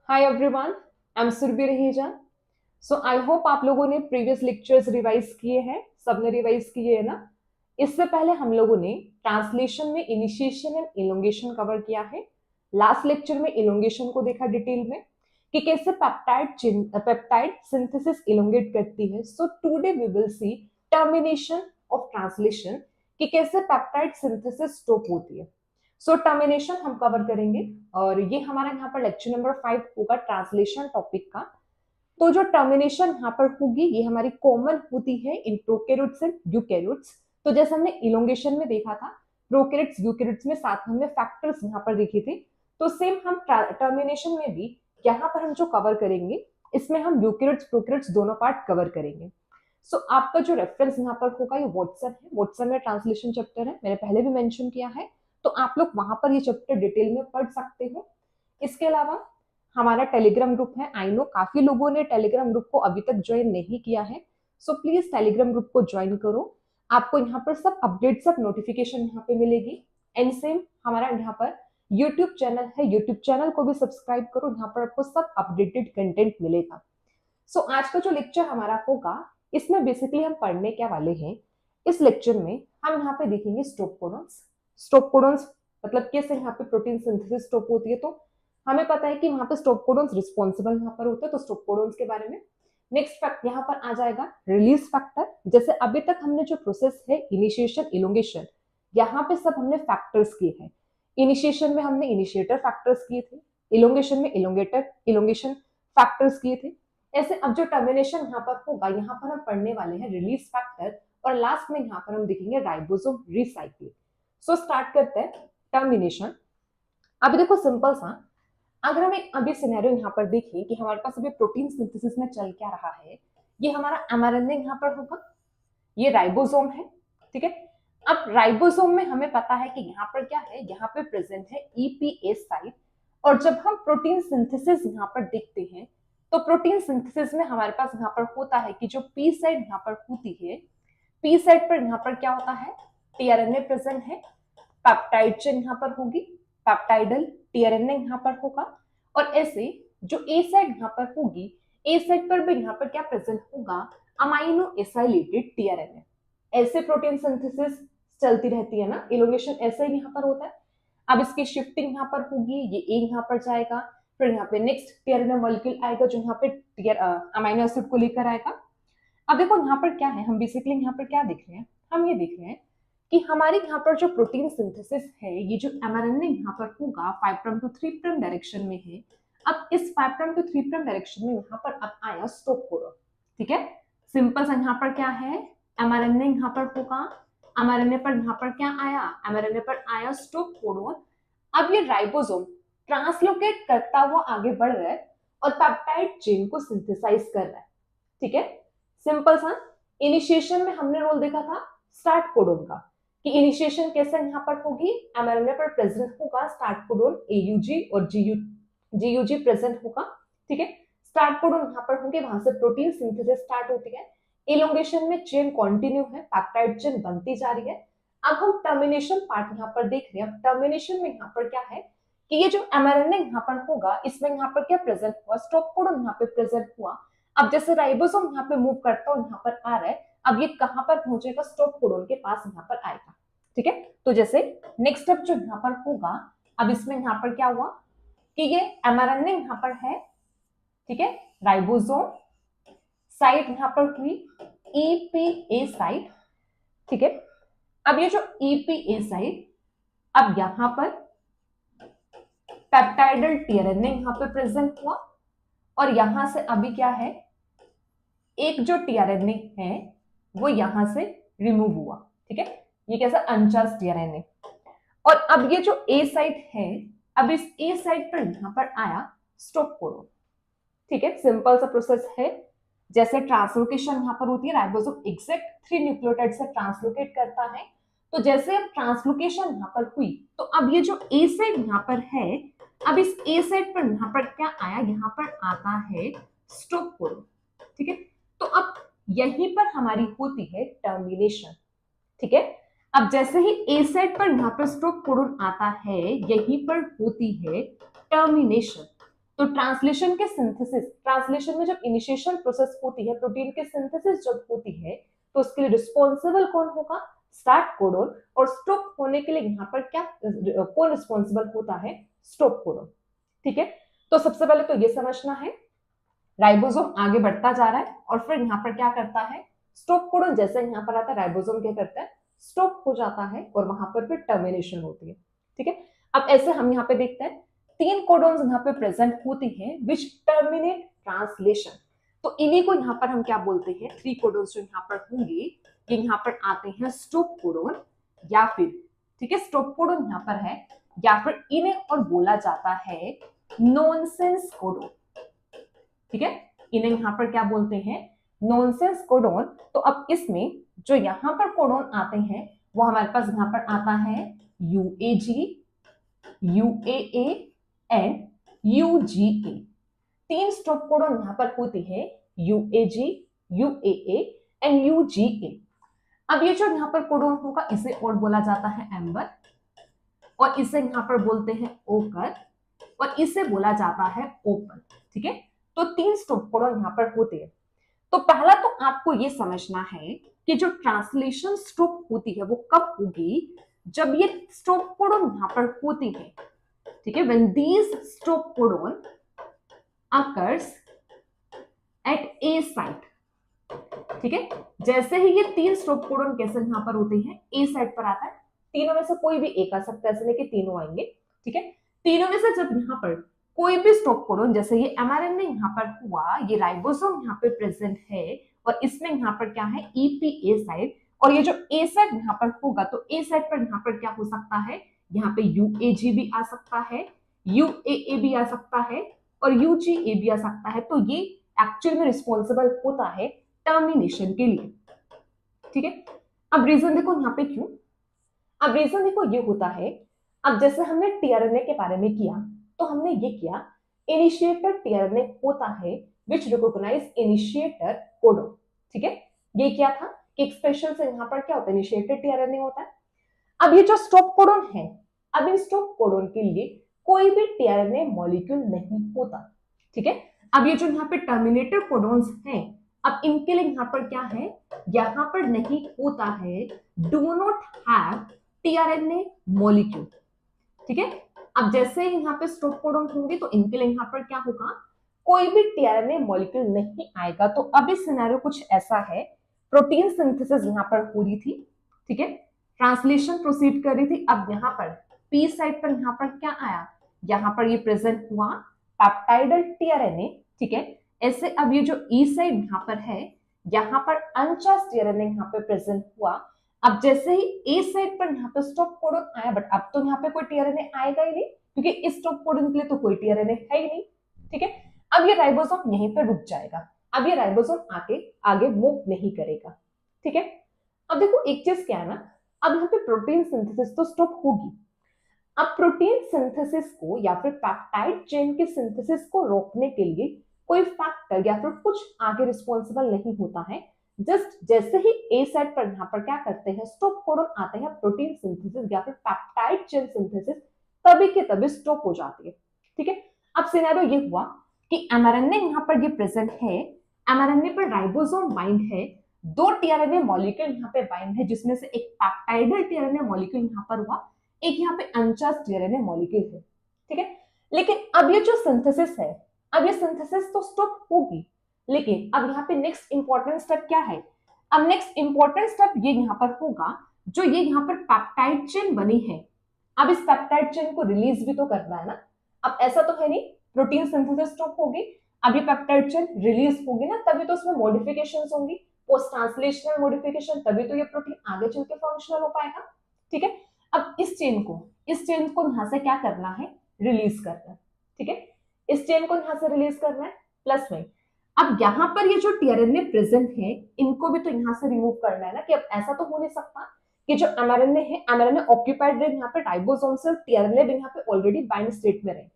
Hi everyone, I am Surbhi Raheja. So I hope आप लोगों ने प्रीवियस लेक्चर्स रिवाइज किए हैं, सबने रिवाइज किए है ना। इससे पहले हम लोगों ने ट्रांसलेशन में इनिशिएशन एंड इलोंगेशन कवर किया है। लास्ट लेक्चर में इलोंगेशन को देखा डिटेल में कि कैसे पेप्टाइड सिंथेसिस इलोंगेट करती है। So today we will see termination of translation कि कैसे पेप्टाइड सिंथेसिस स्टॉप होती है। सो टर्मिनेशन हम कवर करेंगे और ये हमारा यहाँ पर लेक्चर नंबर 5 होगा ट्रांसलेशन टॉपिक का। तो जो टर्मिनेशन यहाँ पर होगी ये हमारी कॉमन होती है इन प्रोकैरियोट्स एंड यूकैरियोट्स। तो जैसे हमने इलोंगेशन में देखा था, प्रोकैरियोट्स यूकैरियोट्स में साथ में हमने फैक्टर्स यहाँ पर देखे थे। तो सेम हम टर्मिनेशन में भी यहाँ पर हम जो कवर करेंगे इसमें हम यूकैरियोट्स प्रोकैरियोट्स दोनों पार्ट कवर करेंगे। सो आपका जो रेफरेंस यहाँ पर होगा ये व्हाट्सएप है, व्हाट्सएप में ट्रांसलेशन चैप्टर है, मैंने पहले भी मेंशन किया है। तो आप लोग वहां पर ये चैप्टर डिटेल में पढ़ सकते हो। इसके अलावा हमारा टेलीग्राम ग्रुप है। आई नो काफी लोगों ने टेलीग्राम ग्रुप को अभी तक ज्वाइन नहीं किया है, सो प्लीज टेलीग्राम ग्रुप को ज्वाइन करो। आपको यहाँ पर सब अपडेट, सब नोटिफिकेशन यहाँ पे मिलेगी। एंड सेम हमारा यहाँ पर यूट्यूब चैनल है, यूट्यूब चैनल को भी सब्सक्राइब करो, यहाँ पर आपको सब अपडेटेड कंटेंट मिलेगा। सो आज का जो लेक्चर हमारा होगा इसमें बेसिकली हम पढ़ने क्या वाले हैं। इस लेक्चर में हम यहाँ पे देखेंगे स्टॉप कोडॉन्स। स्टॉप कोडॉन्स मतलब कैसे यहाँ पे प्रोटीन सिंथेसिस स्टॉप होती है। तो हमें पता है कि वहां पे स्टॉप कोडॉन्स रिस्पॉन्सिबल यहाँ पर होते हैं, तो स्टॉप कोडॉन्स के बारे में। नेक्स्ट फैक्ट यहाँ पर आ जाएगा रिलीज फैक्टर। जैसे अभी तक हमने जो प्रोसेस है इनिशिएशन इलोंगेशन, यहाँ पे सब हमने फैक्टर्स किए हैं। इनिशिएशन में हमने इनिशिएटर फैक्टर्स किए थे, इलोंगेशन में इलोंगेशन फैक्टर्स किए थे। ऐसे अब जो टर्मिनेशन यहाँ पर होगा यहाँ पर हम पढ़ने वाले हैं रिलीज फैक्टर, और लास्ट में यहाँ पर हम देखेंगे राइबोसोम रिसाइक्लिंग। सो स्टार्ट करते हैं टर्मिनेशन। अभी देखो सिंपल सा, अगर हम एक अभी सिनेरियो यहाँ पर देखें कि हमारे पास अभी प्रोटीन सिंथेसिस में चल क्या रहा है, ये हमारा एमआरएनए यहाँ पर होगा, ये राइबोसोम है, ठीक है। अब राइबोसोम में हमें पता है कि यहाँ पर क्या है, यहाँ पे प्रेजेंट है ईपीएस साइट। और जब हम प्रोटीन सिंथेसिस यहाँ पर देखते हैं तो प्रोटीन सिंथेसिस में हमारे पास यहाँ पर होता है कि जो पी साइड यहाँ पर होती है, पी साइड पर यहाँ पर क्या होता है, टीआरएनए प्रेजेंट है, पेप्टाइड चेन यहाँ पर होगी, पेप्टाइडल टीआरएनए यहाँ पर होगा। और ऐसे जो ए साइड यहाँ पर होगी, ए साइड पर भी यहाँ पर क्या प्रेजेंट होगा, अमाइनो एसाइलेटेड टीआरएनए। ऐसे प्रोटीन सिंथेसिस चलती रहती है ना, इलोंगेशन ऐसे ही यहाँ पर होता है। अब इसकी शिफ्टिंग यहाँ पर होगी, ये ए यहाँ पर जाएगा, फिर यहाँ पे नेक्स्ट टीआरएनए मॉलिक्यूल आएगा जो यहाँ पे अमाइनो एसिड को लेकर आएगा। अब देखो यहाँ पर क्या है, हम बेसिकली यहाँ पर क्या देख रहे हैं, हम ये देख रहे हैं कि हमारे यहाँ पर जो प्रोटीन सिंथेसिस है, ये जो एमआरएनए यहाँ पर होगा 5 प्राइम टू 3 प्राइम डायरेक्शन में है। अब इस 5 प्राइम टू 3 प्राइम डायरेक्शन में यहाँ पर अब आया स्टॉप कोडॉन, ठीक है। सिंपल सा यहाँ पर क्या है, एमआरएनए यहाँ पर होगा, एमआरएनए पर यहाँ पर क्या आया, एमआरएनए पर आया स्टॉप कोडॉन। अब ये राइबोसोम ट्रांसलोकेट करता हुआ आगे बढ़ रहा है और पेप्टाइड चेन को सिंथेसाइज कर रहा है, ठीक है। सिंपल सा, इनिशिएशन में हमने रोल देखा था स्टार्ट कोडॉन का कि इनिशिएशन कैसे यहाँ पर होगी, एमआरएनए पर प्रेजेंट होगा स्टार्ट कोडॉन एयूजी और जीयूजी प्रेजेंट होगा, ठीक है। स्टार्ट कोडॉन यहाँ पर होंगे, वहां से प्रोटीन सिंथेसिस स्टार्ट होती है। इलोंगेशन में चेन कंटिन्यू है, पेप्टाइड चेन बनती जा रही है। अब हम टर्मिनेशन पार्ट यहाँ पर देख रहे हैं। अब टर्मिनेशन में यहाँ पर क्या है कि ये जो एमआरएनए यहाँ पर होगा, इसमें यहाँ पर क्या प्रेजेंट हुआ, स्टॉप कोडॉन यहाँ पे प्रेजेंट हुआ। अब जैसे राइबोसोम यहाँ पे मूव करता है, यहाँ पर आ रहा है, अब ये कहां पर पहुंचेगा, स्टॉप कोडॉन के पास यहाँ पर आएगा, ठीक है। तो जैसे नेक्स्ट स्टेप जो यहाँ पर होगा, अब इसमें यहाँ पर क्या हुआ कि ये एमआरएनए यहाँ पर है, ठीक है, राइबोसोम साइट यहाँ पर हुई ईपीए साइट, ठीक है। अब ये जो ईपीए साइट, अब यहाँ पर पेप्टाइडल टीआरएनए यहाँ पे प्रेजेंट हुआ, और यहां से अभी क्या है, एक जो टीआरएनए है वो यहां से रिमूव हुआ, ठीक है। ये कैसा अनचार्ज टीआरएनए। और अब ये जो ए साइट है, अब इस ए साइट पर यहां पर आया स्टॉप कोडॉन, ठीक है। सिंपल सा प्रोसेस है, जैसे ट्रांसलोकेशन यहां पर होती है, राइबोसोम एग्जैक्ट 3 न्यूक्लियोटाइड से ट्रांसलोकेट करता है। तो जैसे अब ट्रांसलोकेशन यहां पर हुई, तो अब ये जो ए साइट यहां पर है, अब इस ए साइट पर यहां पर क्या आया, यहां पर आता है स्टॉप कोडॉन, ठीक है। तो अब यहीं पर हमारी होती है टर्मिनेशन, ठीक है। अब जैसे ही ए साइट पर यहाँ पर स्टॉप कोडॉन आता है, यहीं पर होती है टर्मिनेशन। तो ट्रांसलेशन के सिंथेसिस, ट्रांसलेशन में जब इनिशिएशन प्रोसेस होती है, प्रोटीन के सिंथेसिस जब होती है, तो उसके लिए रिस्पॉन्सिबल कौन होगा? Start codon. और स्टॉप होने के लिए यहाँ पर क्या कौन रिस्पॉन्सिबल होता है? Stop codon. ठीक है, तो सबसे पहले तो ये समझना है, राइबोसोम आगे बढ़ता जा रहा है और फिर यहाँ पर क्या करता है? स्टॉप कोडोन जैसे यहाँ पर आता है, राइबोसोम क्या करता है? स्टॉप हो जाता है और वहां पर फिर टर्मिनेशन होती है। ठीक है, अब ऐसे हम यहाँ पे देखते हैं 3 कोडॉन्स यहाँ पे प्रेजेंट होती हैं विच टर्मिनेट ट्रांसलेशन। तो इन्हीं को यहाँ पर हम क्या बोलते हैं? 3 कोडॉन्स जो यहाँ पर होंगे ये यहाँ पर आते हैं स्टॉप कोडॉन या फिर, ठीक है, स्टॉप कोडॉन यहाँ पर है, या फिर इन्हें और बोला जाता है नॉनसेंस कोडॉन। ठीक है, इन्हें यहाँ पर क्या बोलते हैं? Nonsense codon. तो अब इसमें जो यहाँ पर कोडॉन आते हैं वो हमारे पास यहाँ पर आता है UAG, UAA and UGA। 3 stop codon यहाँ पर होती है, UAG, UAA एंड UGA। अब ये जो यहाँ पर कोडॉन होगा इसे और बोला जाता है एम्बर, और इसे यहाँ पर बोलते हैं ओकर, और इसे बोला जाता है ओपन। ठीक है, तो 3 स्टॉप कोडॉन यहाँ पर होते हैं। तो पहला तो आपको ये समझना है कि जो ट्रांसलेशन स्टॉप होती है वो कब होगी? जब ये स्टॉप कोडॉन यहाँ पर होती है। ठीक है, when these stop codon occurs at A site। ठीक है, जैसे ही ये 3 स्टॉप कोडॉन कैसे यहाँ पर होते हैं? A साइट पर आता है। तीनों में से कोई भी एक आ सकता है, ऐसे नहीं कि तीनों आएंगे। ठीक है, तीनों में से जब यहाँ पर कोई भी स्टॉप कोडॉन, जैसे ये mRNA यहाँ पर हुआ, ये राइबोसोम यहाँ पे प्रेजेंट है और इसमें यहाँ पर क्या है? EPA साइट, और ये जो A साइट यहाँ पर होगा तो A साइट पर यहाँ पर क्या हो सकता है? यहाँ पे UAG भी आ सकता है, UAA भी आ सकता है और UGA भी आ सकता है। तो ये एक्चुअल में रिस्पॉन्सिबल होता है टर्मिनेशन के लिए। ठीक है, अब रीजन देखो यहाँ पे क्यों। अब रीजन देखो ये होता है, अब जैसे हमने टीआरएनए के बारे में किया तो हमने ये किया इनिशिएटर टीआरएनए होता है विच रिकॉग्नाइज इनिशिएटर कोडॉन। ठीक है, ये क्या था कि एक्सप्रेशन से यहाँ पर क्या होता है? इनिशिएटर टीआरएनए होता है। अब ये जो स्टॉप कोडॉन है, अब इन स्टॉप कोडॉन के लिए कोई भी टीआरएनए मॉलिक्यूल नहीं होता। ठीक है, अब ये जो यहाँ पे टर्मिनेटर कोडॉन्स हैं, अब इनके लिए यहाँ पर क्या है? यहाँ पर नहीं होता है, do not have tRNA molecule. ठीक है, अब जैसे यहाँ पे स्टॉप कोडॉन होंगे तो इनके लिए यहाँ पर क्या होगा? कोई भी टीआरएनए मॉलिक्यूल नहीं आएगा। तो अब इस सिनेरियो कुछ ऐसा है, प्रोटीन सिंथेसिस यहाँ पर हो रही थी। ठीक है, ट्रांसलेशन प्रोसीड कर रही थी। अब यहाँ पर पी साइड पर यहाँ पर क्या आया? यहाँ पर ये प्रेजेंट हुआ पेप्टाइडल टीआरएनए। ठीक है, ऐसे अब ये जो ई साइड यहाँ पर है, यहाँ पर अनचार्ज टीआरएनए यहाँ पे प्रेजेंट हुआ। अब जैसे ही ए साइड पर यहाँ पे स्टॉप कोडॉन आया, बट अब तो यहाँ पे कोई टीआरएनए आएगा ही नहीं क्योंकि इस स्टॉप कोडॉन के लिए तो कोई टीआरएनए है ही नहीं। ठीक है, अब ये राइबोसोम यहीं पर रुक जाएगा, अब ये राइबोसोम आगे मूव नहीं करेगा। ठीक है, अब देखो एक चीज क्या है ना, अब यहाँ पे प्रोटीन सिंथेसिस तो स्टॉप होगी। अब प्रोटीन सिंथेसिस को या फिर पेप्टाइड चेन के सिंथेसिस को रोकने के लिए कोई फैक्टर या फिर कुछ आगे रिस्पॉन्सिबल नहीं होता है। जस्ट जैसे ही ए साइड पर यहाँ पर क्या करते हैं? स्टॉप कोडॉन आते हैं, प्रोटीन सिंथेसिस या फिर पेप्टाइड चेन सिंथेसिस तभी के तभी स्टॉप हो जाती है। ठीक है, अब सिनेरियो ये हुआ कि mRNA यहाँ पर ये प्रेजेंट है, mRNA पर राइबोसोम बाइंड है, 2 टीआरएनए मॉलिक्यूल यहाँ पे बाइंड है जिसमें से एक पेप्टाइडल टीआरएनए मॉलिक्यूल यहाँ पर हुआ, एक यहाँ पे अनचार्ज टीआरएनए मॉलिक्यूल है। ठीक है, लेकिन अब ये जो सिंथेसिस है, अब ये सिंथेसिस तो स्टॉप होगी, लेकिन अब यहाँ पे नेक्स्ट इंपॉर्टेंट स्टेप क्या है? अब नेक्स्ट इंपॉर्टेंट स्टेप ये यहाँ पर होगा, जो ये यहाँ पर पेप्टाइड चेन बनी है, अब इस पेप्टाइड चेन को रिलीज भी तो करना है ना। अब ऐसा तो है नहीं प्रोटीन सिंथेसिस स्टॉप होगी, अब ये पेप्टाइड चेन रिलीज होगी ना, तभी तो उसमें मॉडिफिकेशंस होंगी, पोस्ट ट्रांसलेशनल मॉडिफिकेशन, तभी तो ये प्रोटीन आगे चल के फंक्शनल हो पाएगा। ठीक है, अब इस चेन को यहां से क्या करना है? रिलीज करना है। ठीक है, इस चेन को यहां से रिलीज करना है प्लस में। अब यहाँ पर ये जो टीआरएनए प्रेजेंट है इनको भी तो यहाँ से रिमूव करना है ना, कि अब ऐसा तो हो नहीं सकता कि जो mRNA है, mRNA ऑक्यूपाइड रहे यहाँ पे राइबोसोम से, टीआरएनए भी यहाँ पे ऑलरेडी बाइंड स्टेट में रहे।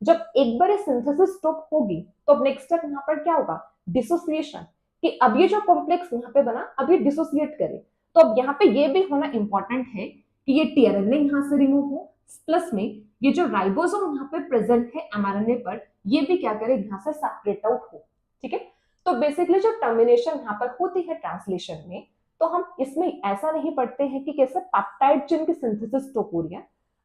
जब एक बार ये सिंथेसिस स्टॉप होगी तो अब नेक्स्ट स्टेप यहाँ पर क्या होगा? डिसोसिएशन, कि अब ये जो कॉम्प्लेक्स यहाँ पे बना अब ये डिसोसिएट करे। तो अब यहाँ पे ये भी होना इंपॉर्टेंट है कि ये टीआरएनए यहाँ से रिमूव हो, प्लस में ये जो राइबोसोम यहाँ पे प्रेजेंट है एमआरएनए पर, ये भी क्या करे, यहाँ से सेपरेट आउट हो। ठीक है, तो बेसिकली जो टर्मिनेशन यहाँ पर होती है ट्रांसलेशन में, तो हम इसमें ऐसा नहीं पढ़ते हैं कि कैसे पेप्टाइड चेन की सिंथेसिस स्टॉप हो रही है।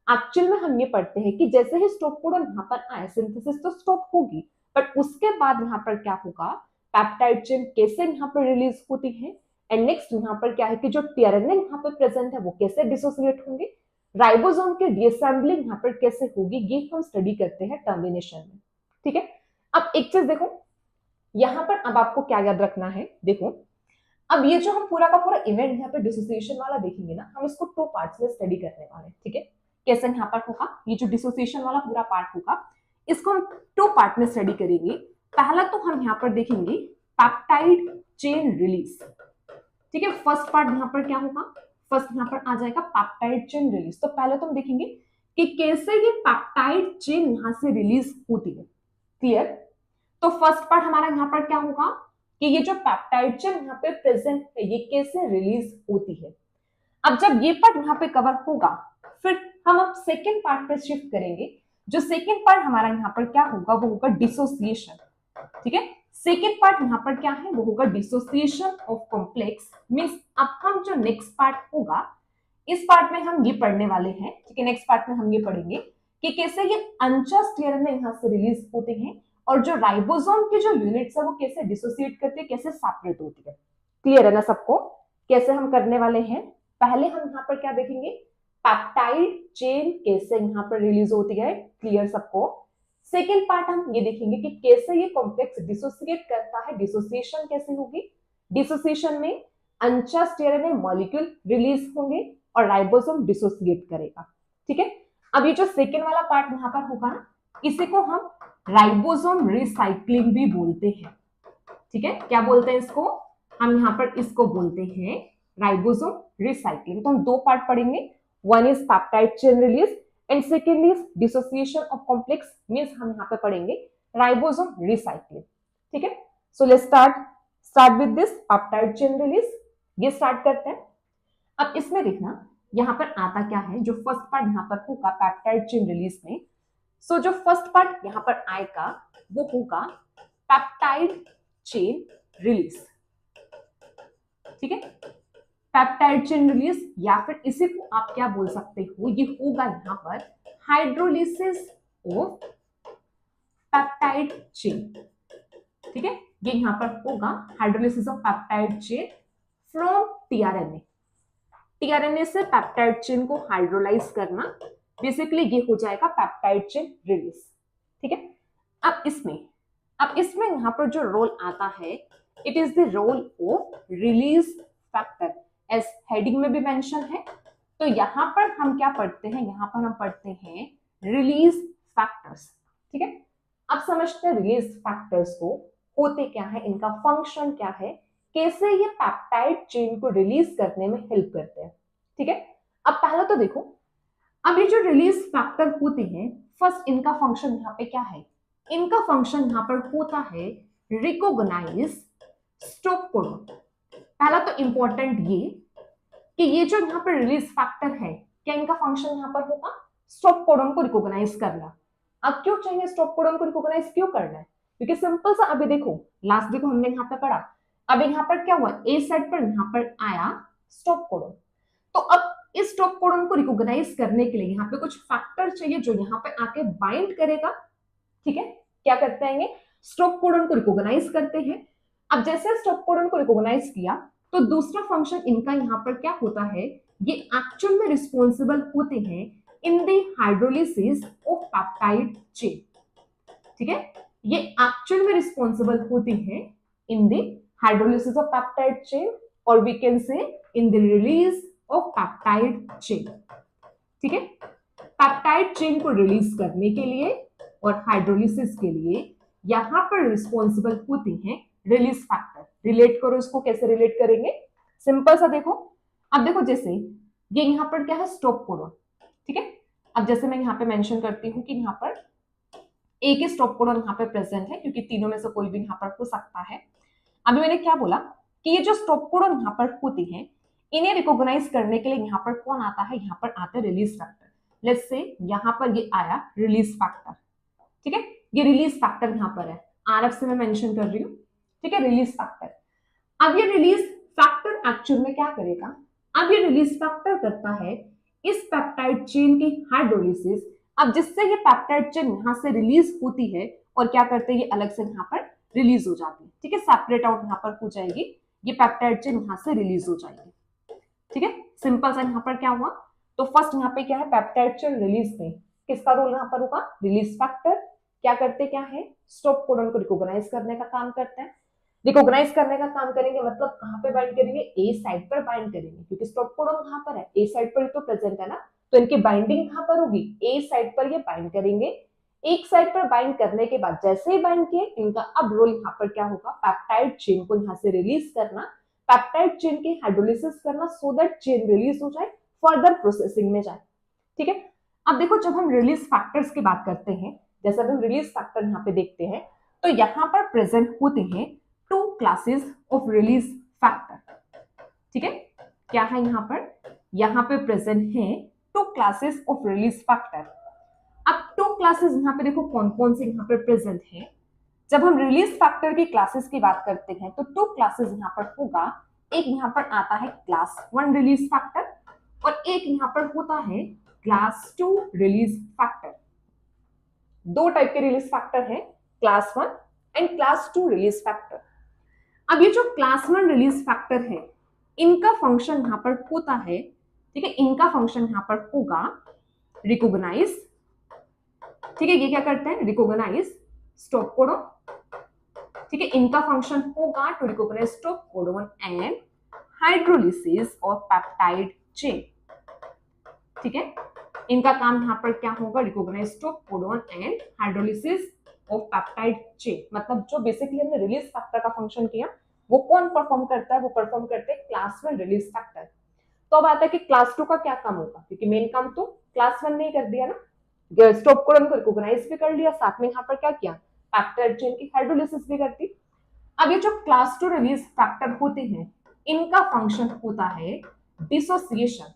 एक्चुअल में हम ये पढ़ते हैं कि जैसे ही स्टॉप कोडन यहाँ पर आए, सिंथेसिस तो स्टॉप होगी, बट उसके बाद यहाँ पर क्या होगा, पेप्टाइड चेन कैसे यहाँ पर रिलीज होती है, एंड नेक्स्ट यहाँ पर क्या है कि जो टीआरएनए यहाँ पर प्रेजेंट है वो कैसे डिसोसिएट होंगे, राइबोसोम की डीअसेंबलिंग यहाँ पर कैसे होगी, ये हम स्टडी करते हैं टर्मिनेशन में। ठीक है, अब एक चीज देखो यहाँ पर, अब आपको क्या याद रखना है, देखो अब ये जो हम पूरा का पूरा इवेंट यहाँ पे डिसोसिएशन वाला देखेंगे ना, हम इसको 2 पार्ट्स में स्टडी करने वाले हैं। ठीक है, कैसे यहाँ पर होगा, ये जो डिसोसिएशन वाला पूरा पार्ट होगा, इसको हम 2 पार्ट में स्टडी करेंगे। पहला तो हम यहाँ पर देखेंगे पेप्टाइड चेन रिलीज। ठीक है, फर्स्ट पार्ट यहाँ पर क्या होगा, फर्स्ट यहाँ पर आ जाएगा पेप्टाइड चेन रिलीज। तो पहले तो हम देखेंगे कि कैसे ये पेप्टाइड चेन यहाँ से रिलीज होती है। क्लियर, तो फर्स्ट पार्ट हमारा यहाँ पर क्या होगा कि ये जो पेप्टाइड चेन यहाँ पे प्रेजेंट है ये कैसे रिलीज होती है। अब जब ये पार्ट यहाँ पे कवर होगा, फिर हम अब सेकेंड पार्ट पे शिफ्ट करेंगे। जो सेकेंड पार्ट हमारा यहाँ पर क्या होगा, वो होगा डिसोसिएशन। ठीक है, सेकेंड पार्ट यहाँ पर क्या है, वो होगा डिसोसिएशन ऑफ कॉम्प्लेक्स। मींस अब हम जो नेक्स्ट पार्ट होगा, इस पार्ट में हम ये पढ़ने वाले हैं। ठीक है, नेक्स्ट पार्ट में हम ये पढ़ेंगे कि कैसे ये अनचार्ज टीआरएनए यहाँ से रिलीज होते हैं और जो राइबोसोम के जो यूनिट्स है वो कैसे डिसोसिएट करते हैं, कैसे सेपरेट होती है। क्लियर है ना सबको, कैसे हम करने वाले हैं। पहले हम यहाँ पर क्या देखेंगे, पेप्टाइड चेन कैसे यहाँ पर रिलीज होती है। क्लियर सबको। सेकेंड पार्ट हम ये देखेंगे कि कैसे ये कॉम्प्लेक्स डिसोसिएट करता है, डिसोसिएशन कैसे होगी, डिसोसिएशन में अनचार्ज टीआरएनए मॉलिक्यूल रिलीज होंगे और राइबोसोम डिसोसिएट करेगा। ठीक है, अब ये जो सेकेंड वाला पार्ट यहाँ पर होगा ना, इसी को हम राइबोसोम रिसाइक्लिंग भी बोलते हैं। ठीक है, क्या बोलते हैं इसको, हम यहाँ पर इसको बोलते हैं राइबोसोम रिसाइक्लिंग। तो हम 2 पार्ट पढ़ेंगे, one is peptide chain release and second is dissociation of complex. Means हम यहाँ पे पढ़ेंगे राइबोसोम रिसाइक्लिंग। ठीक है, so let's start with this peptide chain release. ये स्टार्ट करते हैं। अब इसमें देखना यहाँ पर आता क्या है, जो फर्स्ट पार्ट यहाँ पर होगा पेप्टाइड चेन रिलीज में। सो जो फर्स्ट पार्ट यहाँ पर आएगा वो होगा पेप्टाइड चेन रिलीज। ठीक है, पेप्टाइड चेन रिलीज, या फिर इसी को आप क्या बोल सकते हो, ये होगा यहाँ पर हाइड्रोलिसिस ऑफ पेप्टाइड चेन। ठीक है, ये यहाँ पर होगा hydrolysis of peptide chain from tRNA. TRNA से पेप्टाइड चेन को हाइड्रोलाइज करना, बेसिकली ये हो जाएगा पेप्टाइड चेन रिलीज। ठीक है, अब इसमें यहाँ पर जो रोल आता है, it is the role of release factor, as heading में भी मेंशन है। तो यहाँ पर हम क्या पढ़ते हैं, यहाँ पर हम पढ़ते हैं रिलीज फैक्टर्स। ठीक है, अब समझते हैं रिलीज फैक्टर्स को, होते क्या है, इनका फंक्शन क्या है, कैसे ये पेप्टाइड चेन को रिलीज करने में हेल्प करते हैं। ठीक है, अब पहले तो देखो, अब ये जो रिलीज फैक्टर होते हैं, फर्स्ट इनका फंक्शन यहाँ पे क्या है, इनका फंक्शन यहाँ पर होता है रिकॉग्नाइज स्टॉप कोडन। पहला तो इंपॉर्टेंट ये कि ये जो यहाँ पर रिलीज फैक्टर है, क्या इनका फंक्शन यहाँ पर होगा, स्टॉप कोडन को रिकॉग्नाइज करना। अब क्यों चाहिए स्टॉप कोडन को रिकॉग्नाइज क्यों करना है, क्योंकि सिंपल सा, अभी देखो लास्ट देखो हमने यहाँ पे पढ़ा, अब यहाँ पर क्या हुआ, ए साइड पर यहाँ पर आया स्टॉप कोडन। तो अब इस स्टॉप कोडन को रिकॉग्नाइज करने के लिए यहाँ पे कुछ फैक्टर चाहिए जो यहाँ पे आके बाइंड करेगा। ठीक है, क्या करते हैं, स्टॉप कोडन को रिकॉग्नाइज करते हैं। अब जैसे स्टॉप कोडन को रिकॉग्नाइज किया, तो दूसरा फंक्शन इनका यहाँ पर क्या होता है, ये एक्चुअल में रिस्पॉन्सिबल होते हैं in the hydrolysis of peptide chain. ठीक है, ये एक्चुअल में रिस्पॉन्सिबल होते हैं in the hydrolysis of peptide chain, और we can say in the release of peptide chain. ठीक है, पेप्टाइड चेन को रिलीज करने के लिए और हाइड्रोलिसिस के लिए यहां पर रिस्पॉन्सिबल होते हैं रिलीज फैक्टर। रिलेट करो इसको, कैसे रिलेट करेंगे, सिंपल सा देखो। अब देखो जैसे ये यहाँ पर क्या है, स्टॉप कोडन। ठीक है, अब जैसे मैं यहाँ पे मेंशन करती हूँ कि यहाँ पर एक ही स्टॉप कोडन यहाँ पे प्रेजेंट है, क्योंकि तीनों में से कोई भी यहाँ पर हो सकता है। अभी मैंने क्या बोला कि ये जो स्टॉप कोडन यहाँ पर होती है, इन्हें रिकॉग्नाइज करने के लिए यहाँ पर कौन आता है, यहाँ पर आता है रिलीज फैक्टर। लेट्स से यहाँ पर ये आया रिलीज फैक्टर, ठीक है, ये रिलीज फैक्टर यहाँ पर है, आरएफ से मैं मेंशन कर रही हूँ, ठीक है, रिलीज फैक्टर। अब ये रिलीज फैक्टर एक्चुअल में क्या करेगा, अब ये रिलीज फैक्टर करता है इस पेप्टाइड चेन की हाइड्रोलिसिस। अब जिससे ये पेप्टाइड चेन यहाँ से रिलीज होती है और क्या करते हैं, ये अलग से यहाँ पर रिलीज हो जाती है, ठीक है, सेपरेट आउट यहाँ पर हो जाएगी, ये पेप्टाइड चेन यहाँ से रिलीज हो जाएगी, ठीक है। सिंपल सा यहाँ पर क्या हुआ, तो फर्स्ट यहाँ पे क्या है, पेप्टाइड चेन रिलीज में किसका रोल यहाँ पर होगा, रिलीज फैक्टर। क्या करते क्या है, स्टॉप कोडन को रिकॉग्नाइज करने का काम करते हैं। रिकॉग्नाइज करने का काम करेंगे मतलब कहाँ पे बाइंड करेंगे, ए साइड पर बाइंड करेंगे, क्योंकि स्टॉप कोडन कहाँ पर है, ए साइड पर ही तो प्रेजेंट है ना, तो इनकी बाइंडिंग कहाँ पर होगी, ए साइड पर ये बाइंड करेंगे। एक साइड पर बाइंड करने के बाद जैसे ही बाइंड किए, इनका अब रोल यहाँ पर क्या होगा, पेप्टाइड चेन को यहाँ से रिलीज करना, पेप्टाइड चेन की हाइड्रोलिसिस करना, सो दैट चेन रिलीज हो जाए, फर्दर प्रोसेसिंग में जाए, ठीक है। अब देखो जब हम रिलीज फैक्टर्स की बात करते हैं, जैसे हम रिलीज फैक्टर यहाँ पे देखते हैं, तो यहाँ पर प्रेजेंट होते हैं two classes of release factor, ठीक है। क्या है यहाँ पे प्रेजेंट है two classes of release factor. अब टू क्लासेस यहाँ पे देखो कौन कौन से यहाँ पे प्रेजेंट है। जब हम रिलीज फैक्टर की क्लासेस की बात करते हैं तो टू क्लासेस यहाँ पर होगा, एक यहाँ पर आता है क्लास 1 रिलीज फैक्टर और एक यहाँ पर होता है क्लास 2 रिलीज फैक्टर। दो टाइप के रिलीज फैक्टर है, class 1 and class 2 release factor. अब ये जो क्लास 1 रिलीज फैक्टर है, इनका फंक्शन यहाँ पर होता है, ठीक है, इनका फंक्शन यहाँ पर होगा रिकॉग्नाइज, ठीक है, ये क्या करते हैं, रिकॉग्नाइज स्टॉप कोडन, ठीक है, इनका फंक्शन होगा to recognise stop codon and hydrolysis of peptide chain, ठीक है। इनका काम यहाँ पर क्या होगा, recognise stop codon and hydrolysis of peptide chain. मतलब जो बेसिकली हमने रिलीज फैक्टर का फंक्शन किया, वो कौन परफॉर्म करता है, वो परफॉर्म करते हैं क्लास 1 रिलीज फैक्टर। तो अब आता है कि क्लास 2 का क्या काम होगा, क्योंकि मेन काम तो क्लास 1 ने कर दिया ना, स्टॉप कोडन को रिकॉग्नाइज भी कर लिया, साथ में यहाँ पर क्या किया, पेप्टाइड चेन की हाइड्रोलिसिस भी कर दी। अब ये जो क्लास 2 रिलीज फैक्टर होते हैं, इनका फंक्शन होता है dissociation,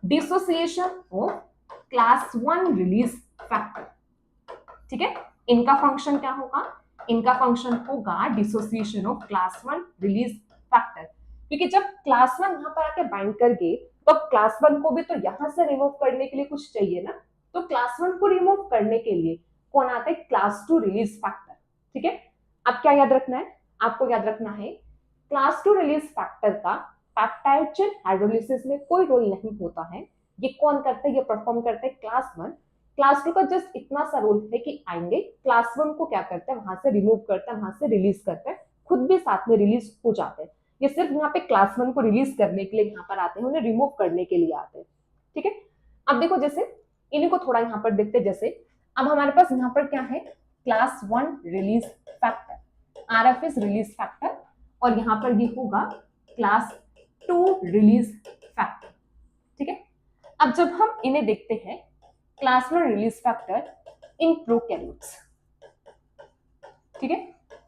dissociation of class 1 release factor, ठीक है। इनका फंक्शन क्या होगा, इनका फंक्शन होगा dissociation of class 1 release factor, क्योंकि जब क्लास 1 यहाँ पर आके बाइंड कर गए तो क्लास 1 को भी तो यहाँ से रिमूव करने के लिए कुछ चाहिए ना, तो क्लास 1 को रिमूव करने के लिए कौन आता है, क्लास 2 रिलीज फैक्टर, ठीक है। अब क्या याद रखना है, आपको याद रखना है क्लास 2 रिलीज फैक्टर का पेप्टाइड चेन हाइड्रोलिसिस में कोई रोल नहीं होता है। ये कौन करता है, ये परफॉर्म करता है क्लास 1। क्लास 2 का जस्ट इतना सा रोल है कि आएंगे, क्लास 1 को क्या करते हैं, वहां से रिमूव करते हैं, वहां से रिलीज करते हैं, खुद भी साथ में रिलीज हो जाते हैं। ये सिर्फ यहाँ पे क्लास 1 को रिलीज करने के लिए यहाँ पर आते हैं, उन्हें रिमूव करने के लिए आते हैं, ठीक है। अब देखो जैसे इन्हीं को थोड़ा यहाँ पर देखते, जैसे अब हमारे पास यहाँ पर क्या है, class 1 release factor, RFS release factor, और यहाँ पर ये होगा क्लास 2 रिलीज फैक्टर, ठीक है। अब जब हम इन्हें देखते हैं, class 1 release factor in prokaryotes, ठीक है,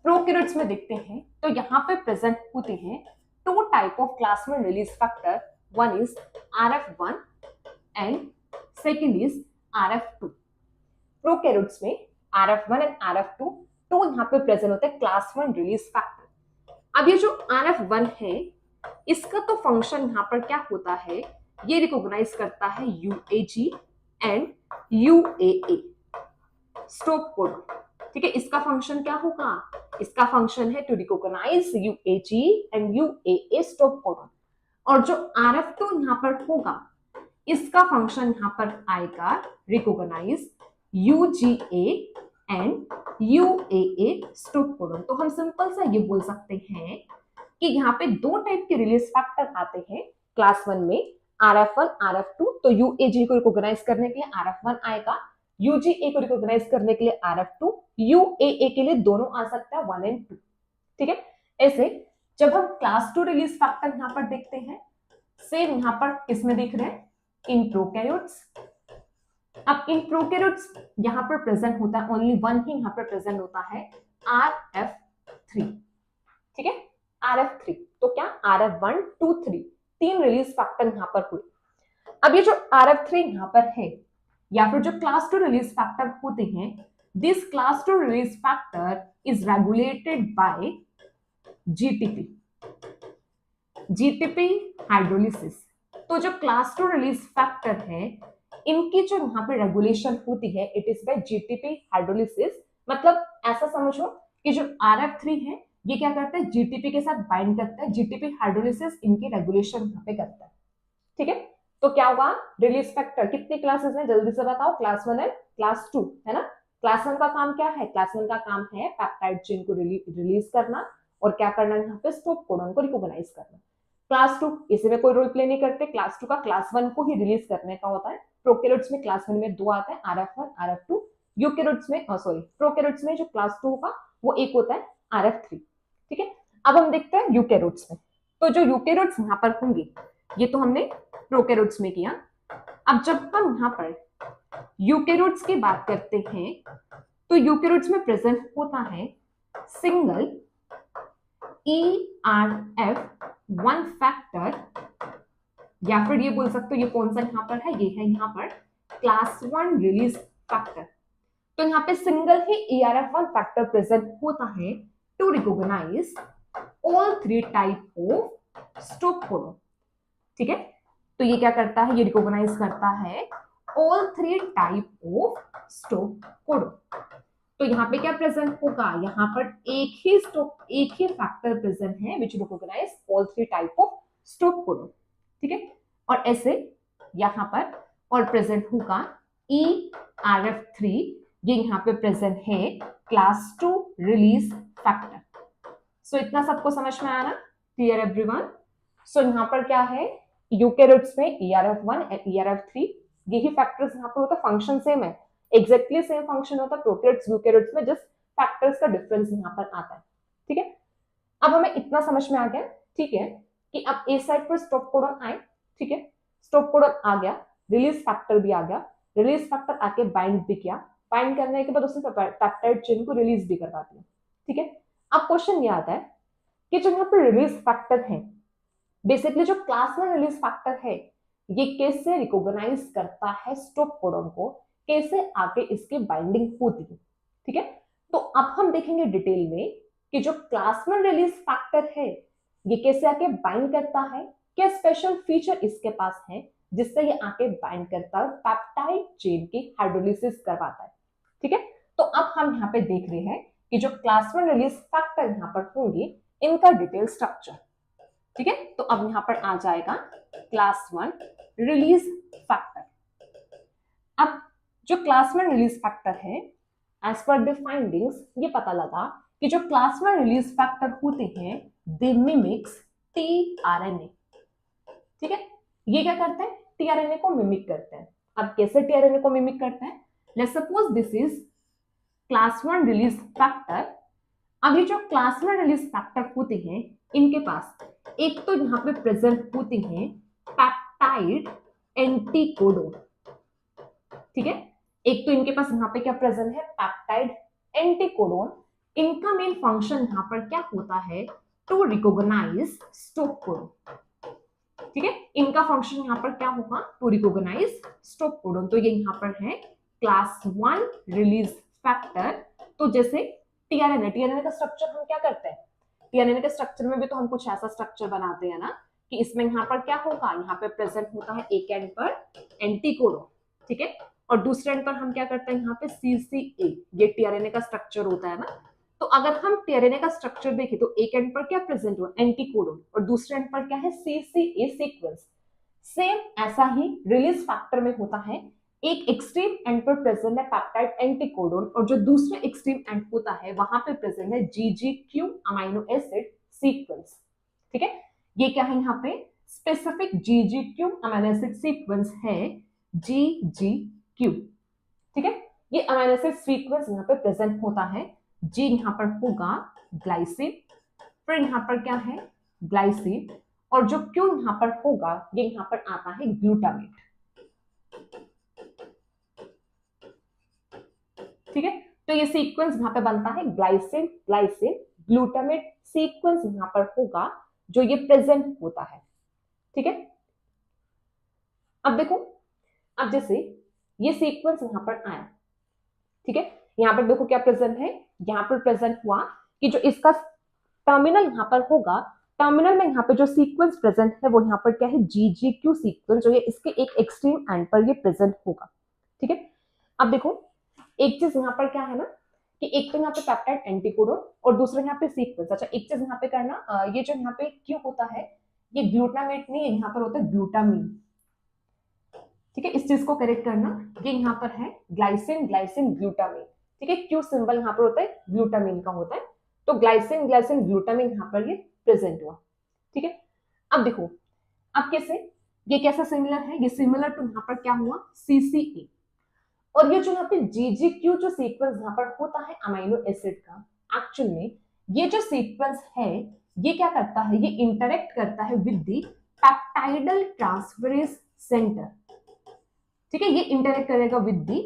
प्रोकैरियोट्स में देखते हैं तो यहाँ पे प्रेजेंट होते हैं two type of class 1 release factor, one is RF1 and second is RF2। Prokaryotes में RF1 एंड RF2 तो यहाँ पे प्रेजेंट होते हैं क्लास 1 रिलीज फैक्टर। अब ये जो RF1 है, इसका तो फंक्शन यहाँ पर क्या होता है, ये रिकॉग्नाइज करता है UAG and UAA stop codon, ठीक है। इसका फंक्शन क्या होगा, इसका फंक्शन है to recognise UAG and UAA stop codon. और जो RF2 यहाँ पर होगा, इसका फंक्शन यहाँ पर आएगा recognise UGA and UAA stop codon. तो हम सिंपल सा ये बोल सकते हैं कि यहाँ पे दो टाइप के रिलीज फैक्टर आते हैं क्लास 1 में, RF1 RF2। तो UAG को रिकॉग्नाइज करने के लिए RF1 आएगा, UGA को रिकॉग्नाइज करने के लिए RF2, UAA के लिए दोनों आ सकता है 1 एंड 2, ठीक है। ऐसे जब हम क्लास 2 रिलीज फैक्टर यहाँ पर देखते हैं, सेम यहाँ पर किसमें देख रहे हैं, इन प्रोकैरियोट्स। अब इन प्रोकैरियोट्स यहाँ पर प्रेजेंट होता है, ओनली वन ही यहाँ पर प्रेजेंट होता है, RF3, ठीक है, RF3। तो क्या RF1 2 3 तीन रिलीज फैक्टर यहाँ पर हुए। अब ये जो RF3 यहाँ पर है या फिर जो क्लास 2 रिलीज फैक्टर होते हैं, this class 2 release factor is regulated by GTP, GTP hydrolysis. तो जो क्लास 2 रिलीज फैक्टर है, इनकी जो यहाँ पे रेगुलेशन होती है it is by GTP hydrolysis. मतलब ऐसा समझो कि जो RF3 है ये क्या करता है, जीटीपी के साथ बाइंड करता है, जीटीपी हाइड्रोलिसिस इनकी रेगुलेशन यहाँ पे करता है। ठीक है, तो क्या होगा, रिलीज फैक्टर कितनी क्लासेस हैं जल्दी से बताओ, क्लास 1 एंड क्लास 2 है ना। क्लास 1 का काम क्या है, क्लास 1 का काम है पेप्टाइड चेन को रिलीज करना और क्या करना है यहाँ पे, स्टॉप कोडॉन को रिकॉग्नाइज करना। क्लास 2 इसमें कोई रोल प्ले नहीं करते, क्लास 2 का क्लास 1 को ही रिलीज करने का होता है। प्रोकैरियोट्स में क्लास 1 में दो आता है, RF1 RF2। यूकैरियोट्स में प्रोकैरियोट्स में जो क्लास 2 होगा वो एक होता है, RF3। ठीक है, अब हम देखते हैं यूकैरियोट्स में। तो जो यूकैरियोट्स यहाँ पर होंगे, ये तो हमने प्रोकैरियोट्स में किया। अब जब हम यहाँ पर यूकैरियोट्स की बात करते हैं तो यूकैरियोट्स में प्रेजेंट होता है सिंगल ERF1 फैक्टर, या फिर ये बोल सकते हो ये कौन सा यहाँ पर है, ये है यहाँ पर क्लास 1 रिलीज फैक्टर। तो यहाँ पे सिंगल ही ERF1 फैक्टर प्रेजेंट होता है to recognise all 3 type of stop codon. ठीक है, तो ये क्या करता है, ये रिकॉग्नाइज करता है all 3 type of stop codon. तो यहाँ पे क्या प्रेजेंट होगा, यहाँ पर एक ही फैक्टर प्रेजेंट है which recognize all 3 type of stop codon. ठीक है, और ऐसे यहाँ पर और प्रेजेंट होगा ERF3, ये यहाँ पे प्रेजेंट है क्लास 2 रिलीज फैक्टर। सो इतना सबको समझ में आया ना, क्लियर एवरीवन। सो यहाँ पर क्या है, यूकैरियोट्स में ERF1 एंड ERF3 यही फैक्टर्स यहाँ पर होता है, फंक्शन सेम है, एग्जैक्टली सेम फंक्शन होता है प्रोकैरियोट्स यूकैरियोट्स में, जस्ट फैक्टर्स का डिफरेंस यहाँ पर आता है। ठीक है, अब हमें इतना समझ में आ गया, ठीक है, कि अब ए साइड पर स्टॉप कोडॉन आए। ठीक है, स्टॉप कोडॉन आ गया, रिलीज फैक्टर भी आ गया, रिलीज फैक्टर आके बाइंड भी किया, बाइंड करने के बाद उसने पेप्टाइड चेन को रिलीज भी करवा दिया। ठीक है, अब क्वेश्चन ये आता है कि जो यहाँ पर रिलीज फैक्टर है, बेसिकली जो क्लास 1 रिलीज फैक्टर है, ये कैसे रिकॉग्नाइज करता है स्टॉप कोडॉन को, कैसे आगे इसकी बाइंडिंग होती है। ठीक है, तो अब हम देखेंगे डिटेल में कि जो क्लास 1 रिलीज फैक्टर है ये कैसे आके बाइंड करता है, क्या स्पेशल फीचर इसके पास है जिससे ये आके बाइंड करता है, पेप्टाइड चेन की हाइड्रोलिसिस करवाता है। ठीक है, तो अब हम यहाँ पे देख रहे हैं कि जो क्लास 1 रिलीज फैक्टर यहाँ पर होंगे इनका डिटेल स्ट्रक्चर। ठीक है, तो अब यहाँ पर आ जाएगा क्लास 1 रिलीज फैक्टर। अब जो क्लास 1 रिलीज फैक्टर है, एज पर द फाइंडिंग्स ये पता लगा कि जो क्लास 1 रिलीज फैक्टर होते हैं दे मिमिक्स tRNA। ठीक है, ये क्या करते हैं, tRNA को मिमिक करते हैं। अब कैसे tRNA को मिमिक करते हैं, let's suppose this is class 1 release factor. अब ये जो क्लास 1 रिलीज फैक्टर होते हैं इनके पास एक तो यहाँ पे प्रेजेंट होते हैं पेप्टाइड एंटीकोडोन। ठीक है, एक तो इनके पास यहाँ पे क्या प्रेजेंट है, पेप्टाइड एंटीकोडोन। इनका मेन फंक्शन यहाँ पर क्या होता है, टू रिकॉग्नाइज स्टॉप कोडॉन। ठीक है, इनका फंक्शन यहाँ पर क्या होगा, टू रिकॉग्नाइज स्टॉप कोडॉन। तो ये यहाँ पर है क्लास 1 रिलीज फैक्टर। तो जैसे tRNA का स्ट्रक्चर हम क्या करते हैं, tRNA के स्ट्रक्चर में भी तो हम कुछ ऐसा स्ट्रक्चर बनाते हैं ना कि इसमें यहाँ पर क्या होगा, यहाँ पे प्रेजेंट होता है एक एंड पर एंटीकोडोन। ठीक है, और दूसरे एंड पर हम क्या करते हैं, यहाँ पे CCA, ये tRNA का स्ट्रक्चर होता है ना। तो अगर हम tRNA का स्ट्रक्चर देखें तो एक एंड पर क्या प्रेजेंट हुआ, एंटीकोडोन, और दूसरे एंड पर क्या है, CCA सीक्वेंस। सेम ऐसा ही रिलीज फैक्टर में होता है, एक एक्सट्रीम एंड पर प्रेजेंट है पेप्टाइड एंटीकोडोन और जो दूसरा एक्सट्रीम एंड होता है वहां पे प्रेजेंट है GGQ अमीनो एसिड सीक्वेंस। ठीक है, ये क्या है, यहाँ पे specific GGQ amino acid sequence है, GGQ। ठीक है, ये अमीनो एसिड सीक्वेंस यहाँ पे प्रेजेंट होता है। G यहाँ पर होगा ग्लाइसिन, फिर यहाँ पर क्या है, ग्लाइसिन, और जो Q यहाँ पर होगा ये यहाँ पर आता है ग्लूटामेट। ठीक है, तो ये सीक्वेंस यहाँ पे बनता है ग्लाइसिन ग्लाइसिन ग्लूटामेट सीक्वेंस यहाँ पर होगा जो ये प्रेजेंट होता है। ठीक है, अब देखो, अब जैसे ये सीक्वेंस यहां पर आया, ठीक है, यहां पर देखो क्या प्रेजेंट है, यहां पर प्रेजेंट हुआ कि जो इसका टर्मिनल यहां पर होगा, टर्मिनल में यहाँ पे जो सीक्वेंस प्रेजेंट है वो यहाँ पर क्या है, GGQ सीक्वेंस, जो ये इसके एक एक्सट्रीम एंड पर ये प्रेजेंट होगा, ठीक है। अब देखो एक चीज यहाँ पर क्या है ना, कि एक तो यहाँ पे पेप्टाइड एंटीकोडोन और दूसरा यहाँ पे सीक्वेंस। अच्छा एक चीज यहाँ पे करना, ये जो यहाँ पे क्यों होता है, ये ग्लूटामेट नहीं है, यहाँ पर होता है ग्लूटामीन, ठीक है, इस चीज को करेक्ट करना। ये यहाँ पर है ग्लाइसिन ग्लाइसिन ग्लूटामीन, ठीक है, क्यू सिंबल यहाँ पर होता है ग्लूटामीन का होता है, तो ग्लाइसिन ग्लाइसिन ग्लूटामीन यहाँ पर ये प्रेजेंट हुआ, ठीक है। अब देखो, अब कैसे, ये कैसा सिमिलर है, ये सिमिलर टू यहाँ पर क्या हुआ, CCA। और ये जो यहाँ पे GGQ जो सीक्वेंस यहाँ पर होता है अमीनो एसिड का, एक्चुअल में ये जो सीक्वेंस है ये क्या करता है, ये इंटरेक्ट करता है with the peptidyl transferase centre, ठीक है, ये इंटरेक्ट करेगा with the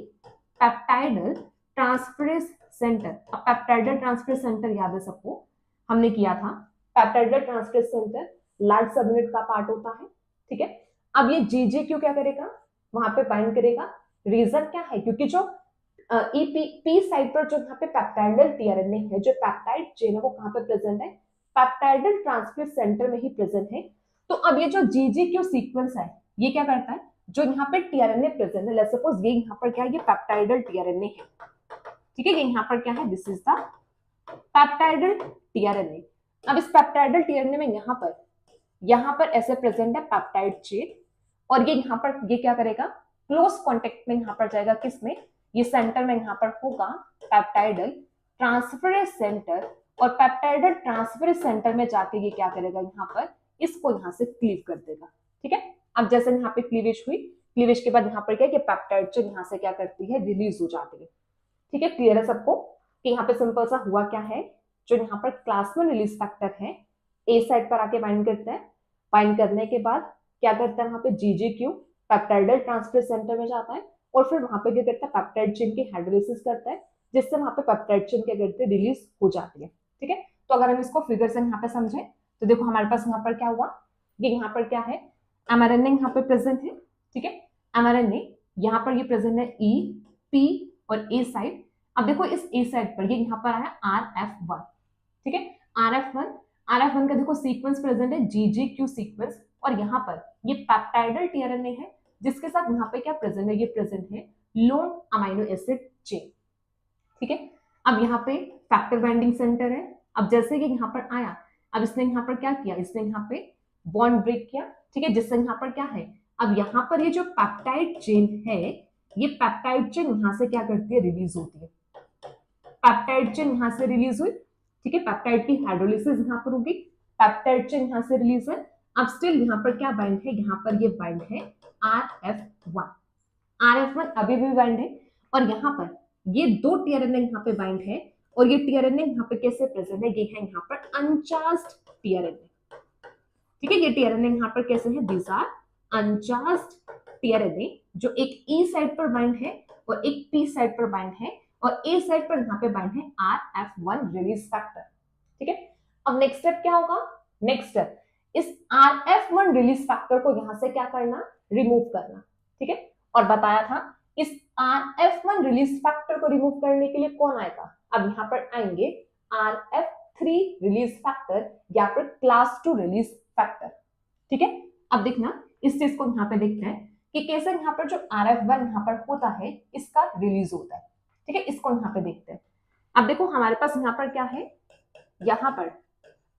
peptidyl transferase centre. अब पेप्टाइडल ट्रांसफरेज सेंटर याद है सबको, हमने किया था, peptidyl transferase centre large subunit का पार्ट होता है, ठीक है। अब ये GGQ क्या करेगा, वहां पे बाइंड करेगा, रीजन क्या है, क्योंकि जो पी साइड पर जो यहाँ पे पेप्टाइडल टीआरएनए है, जो पेप्टाइड चेन है वो कहाँ पे प्रेजेंट है, पेप्टाइडल ट्रांसफरेज सेंटर में ही प्रेजेंट है। तो अब ये जो GGQ सीक्वेंस है ये क्या करता है, जो यहाँ पे टीआरएनए प्रेजेंट है, लेट्स सपोज ये यहाँ पर क्या है, ये पेप्टाइडल टीआरएनए है, ठीक है, ये यहाँ पर क्या है, this is the peptidyl tRNA. अब इस पेप्टाइडल टीआरएनए में यहाँ पर ऐसे प्रेजेंट है पेप्टाइड चेन, और ये यहाँ पर ये क्या करेगा, क्लोज कॉन्टेक्ट में यहाँ पर जाएगा, किसमें, ये सेंटर में यहाँ पर होगा पेप्टाइडल ट्रांसफरेज सेंटर, और पेप्टाइडल ट्रांसफरेज सेंटर में जाके ये क्या करेगा, यहाँ पर इसको यहाँ से क्लीव कर देगा, ठीक है। अब जैसे यहाँ पे क्लीवेज हुई, क्लीवेज के बाद यहाँ पर क्या है कि पेप्टाइड चेन यहाँ से क्या करती है, रिलीज हो जाती है, ठीक है। क्लियर है सबको कि यहाँ पे सिंपल सा हुआ क्या है, जो यहाँ पर क्लास 1 रिलीज फैक्टर है ए साइड पर आके बाइंड करता है, बाइंड करने के बाद क्या करता है, वहां पे GGQ पेप्टाइडल ट्रांसफरेज सेंटर में जाता है, और फिर वहां पे क्या करता है, पेप्टाइड चेन की हाइड्रोलिसिस करता है, जिससे वहां पे पेप्टाइड चेन क्या करते हैं, रिलीज हो जाती है, ठीक है। तो अगर हम इसको फिगर से यहाँ पे समझे तो देखो हमारे पास यहाँ पर क्या हुआ, ये यहाँ पर क्या है, mRNA यहाँ पे प्रेजेंट है, ठीक है, mRNA यहाँ पर ये प्रेजेंट है E, P और A साइड। अब देखो इस A साइड पर ये यहाँ पर आया RF1, ठीक है, RF1 का देखो सीक्वेंस प्रेजेंट है GGQ सीक्वेंस, और यहाँ पर ये पेप्टाइडल टीआरएनए है, जिसके साथ यहाँ पे क्या प्रेजेंट है, ये प्रेजेंट है लॉन्ग अमीनो एसिड चेन, ठीक है। अब यहाँ पे फैक्टर बाइंडिंग सेंटर है, अब जैसे कि यहाँ पर आया, अब इसने यहाँ पर क्या किया, इसने यहाँ पे बॉन्ड ब्रेक किया, ठीक है, जिससे यहाँ पर क्या है, अब यहाँ पर ये जो पेप्टाइड चेन है, ये पेप्टाइड चेन यहाँ से क्या करती है, रिलीज होती है, पेप्टाइड चेन यहाँ से रिलीज हुई, ठीक है, पेप्टाइड की हाइड्रोलिसिस यहाँ पर होगी, पेप्टाइड चेन यहाँ से रिलीज है। अब स्टिल यहाँ पर क्या बाइंड है, यहाँ पर ये बाइंड है RF1 अभी भी बाइंड है, और यहाँ पर ये दो टीआरएनए यहाँ पे बाइंड है, और ये टीआरएनए यहाँ पे कैसे प्रेजेंट है, ये है यहाँ पर अनचार्ज्ड टीआरएनए, ठीक है, ये टीआरएनए यहाँ पर कैसे है, दीज आर अनचार्ज्ड टीआरएनए, जो एक E साइड पर बाइंड है और एक P साइड पर बाइंड है, और A साइड पर यहाँ पे बाइंड है RF1 रिलीज फैक्टर, ठीक है। अब नेक्स्ट स्टेप क्या होगा, नेक्स्ट स्टेप इस RF1 रिलीज फैक्टर को यहाँ से क्या करना, रिमूव करना, ठीक है। और बताया था इस RF1 रिलीज फैक्टर को रिमूव करने के लिए कौन आएगा, अब यहाँ पर आएंगे RF3 रिलीज फैक्टर या फिर क्लास 2 रिलीज फैक्टर, ठीक है। अब देखना इस चीज को यहाँ पे देखते हैं कि कैसे यहाँ पर जो RF1 यहाँ पर होता है इसका रिलीज होता है, ठीक है, इसको यहाँ पे देखते हैं। अब देखो हमारे पास यहाँ पर क्या है, यहाँ पर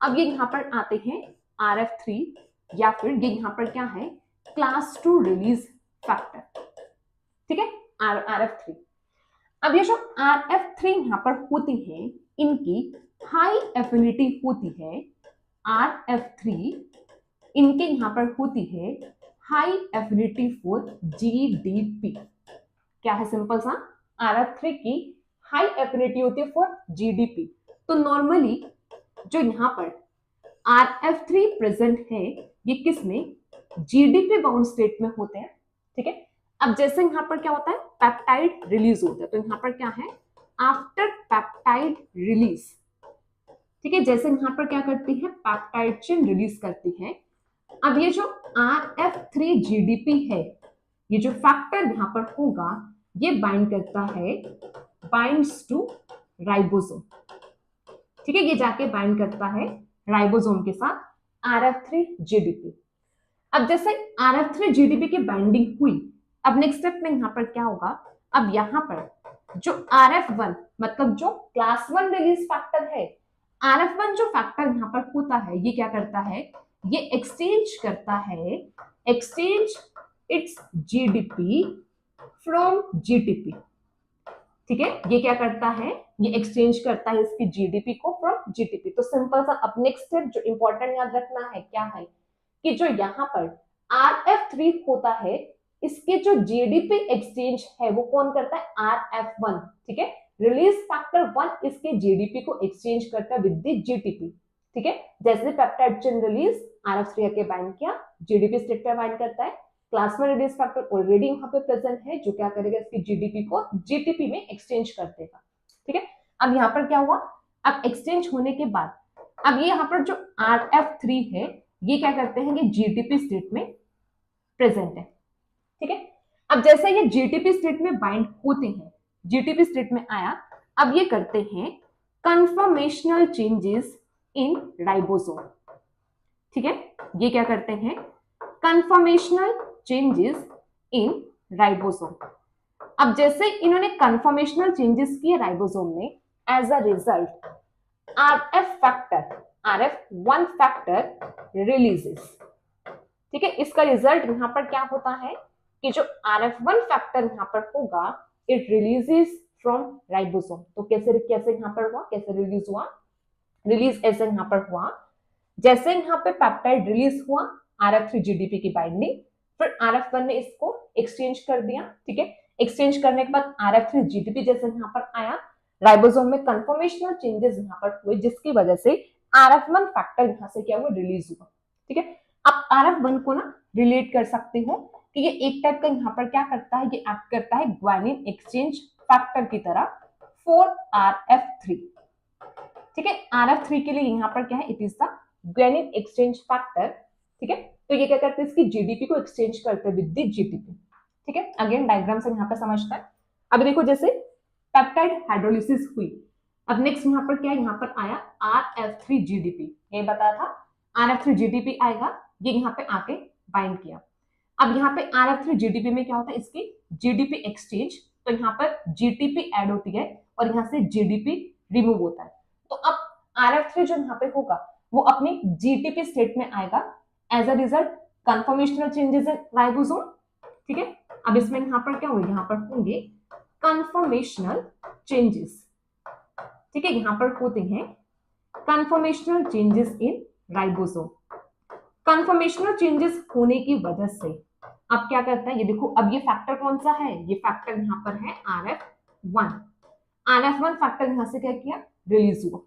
अब ये यहाँ पर आते हैं RF3 या फिर ये यहाँ पर क्या है, क्लास 2 रिलीज फैक्टर, ठीक है, RF3। अब ये जो RF3 यहाँ पर होती है, इनकी हाई एफिनिटी होती है, RF3 इनके यहाँ पर होती है हाई एफिनिटी फॉर GDP। क्या है, सिंपल सा, RF3 की हाई एफिनिटी होती है फॉर GDP। तो नॉर्मली जो यहाँ पर RF3 प्रेजेंट है ये किस में, GDP बाउंड स्टेट में होते हैं, ठीक है। अब जैसे यहाँ पर क्या होता है, पेप्टाइड रिलीज होता है, तो यहाँ पर क्या है, आफ्टर पेप्टाइड रिलीज, ठीक है, जैसे यहाँ पर क्या करती है, पेप्टाइड चेन रिलीज करती है। अब ये जो RF3 GDP है ये जो फैक्टर यहाँ पर होगा ये बाइंड करता है, बाइंड्स टू राइबोसोम। ठीक है, ये जाके बाइंड करता है राइबोसोम के साथ RF3-GDP। अब जैसे RF3-GDP की बाइंडिंग हुई, अब नेक्स्ट स्टेप में यहाँ पर क्या होगा, अब यहाँ पर जो RF1 मतलब जो क्लास 1 रिलीज फैक्टर है, RF1 जो फैक्टर यहाँ पर होता है ये क्या करता है, ये एक्सचेंज करता है, exchange it's GDP from GTP। ठीक है, ये क्या करता है, ये एक्सचेंज करता है इसकी GDP को फ्रॉम GTP। तो सिंपल सा अब नेक्स्ट स्टेप जो इंपॉर्टेंट याद रखना है क्या है कि जो यहाँ पर RF3 होता है इसके जो GDP एक्सचेंज है वो कौन करता है, RF1। ठीक है, रिलीज फैक्टर 1 इसके GDP को एक्सचेंज करता है विद द GTP। ठीक है, जैसे पेप्टाइड चेन रिलीज RF3 के बाइंड किया, GDP स्टेट पे बाइंड करता है, क्लास में रिलीज फैक्टर ऑलरेडी यहाँ पे प्रेजेंट है जो क्या करेगा, इसकी GDP को GTP में एक्सचेंज कर देगा। ठीक है, अब यहाँ पर क्या हुआ, अब एक्सचेंज होने के बाद अब ये यहाँ पर जो RF3 है ये क्या करते हैं, ये GTP स्टेट में प्रेजेंट है। ठीक है, अब जैसे ये GTP स्टेट में बाइंड होते हैं, GTP स्टेट में आया, अब ये करते हैं कन्फर्मेशनल चेंजेस इन राइबोसोम। ठीक है, ये क्या करते हैं, कन्फर्मेशनल चेंजेस इन राइबोसोम। अब जैसे इन्होंने कन्फर्मेशनल चेंजेस किए राइबोसोम में, as a result RF1 factor releases. ठीक है, इसका रिजल्ट यहां पर क्या होता है कि जो RF1 फैक्टर यहां पर होगा इट रिलीजेस फ्रॉम राइबोसोम। तो कैसे कैसे यहां पर हुआ, कैसे रिलीज हुआ, रिलीज ऐसे यहां पर हुआ, जैसे यहां पे पेप्टाइड रिलीज हुआ RF3-GDP की बाइंडिंग, फिर RF1 ने इसको एक्सचेंज कर दिया। ठीक है, एक्सचेंज करने के बाद RF3-GDP जैसे यहाँ पर आया, राइबोसोम में कंफर्मेशनल चेंजेस यहाँ पर हुए जिसकी वजह से RF1 फैक्टर यहाँ से क्या हुआ, रिलीज हुआ। ठीक है, आप RF1 को ना रिलेट कर सकते हो कि ये एक टाइप का यहाँ पर क्या करता है, ये एक्ट करता है ग्वानिन एक्सचेंज फैक्टर की तरह फॉर RF3। ठीक है, RF3 के लिए यहाँ पर क्या है, it is the guanine exchange factor. ठीक है, तो ये क्या करते हैं, इसकी GDP को एक्सचेंज करते हैं विद द GTP। ठीक है, अगेन डायग्राम से यहाँ पर समझता है। अब देखो जैसे पेप्टाइड हाइड्रोलिसिस हुई, अब नेक्स्ट यहाँ पर क्या है, यहाँ पर आया RF3-GDP। ये बताया था RF3-GDP आएगा, ये यहाँ पे आके बाइंड किया। अब यहाँ पे RF3-GDP में क्या होता है, इसकी GDP एक्सचेंज, तो यहाँ पर GTP ऐड होती है और यहाँ से GDP रिमूव होता है। तो अब RF3 जो यहाँ पे होगा वो अपनी GTP स्टेट में आएगा, as a result conformational changes in ribosome. ठीक है, अब इसमें यहाँ पर क्या होंगे, यहाँ पर होंगे कंफर्मेशनल चेंजेस। ठीक है, यहाँ पर होते हैं conformational changes in ribosome. Conformational changes होने की वजह से अब क्या करता है, ये देखो अब ये फैक्टर कौन सा है, ये फैक्टर यहाँ पर है RF1। RF1 फैक्टर यहाँ से क्या किया, रिलीज हुआ।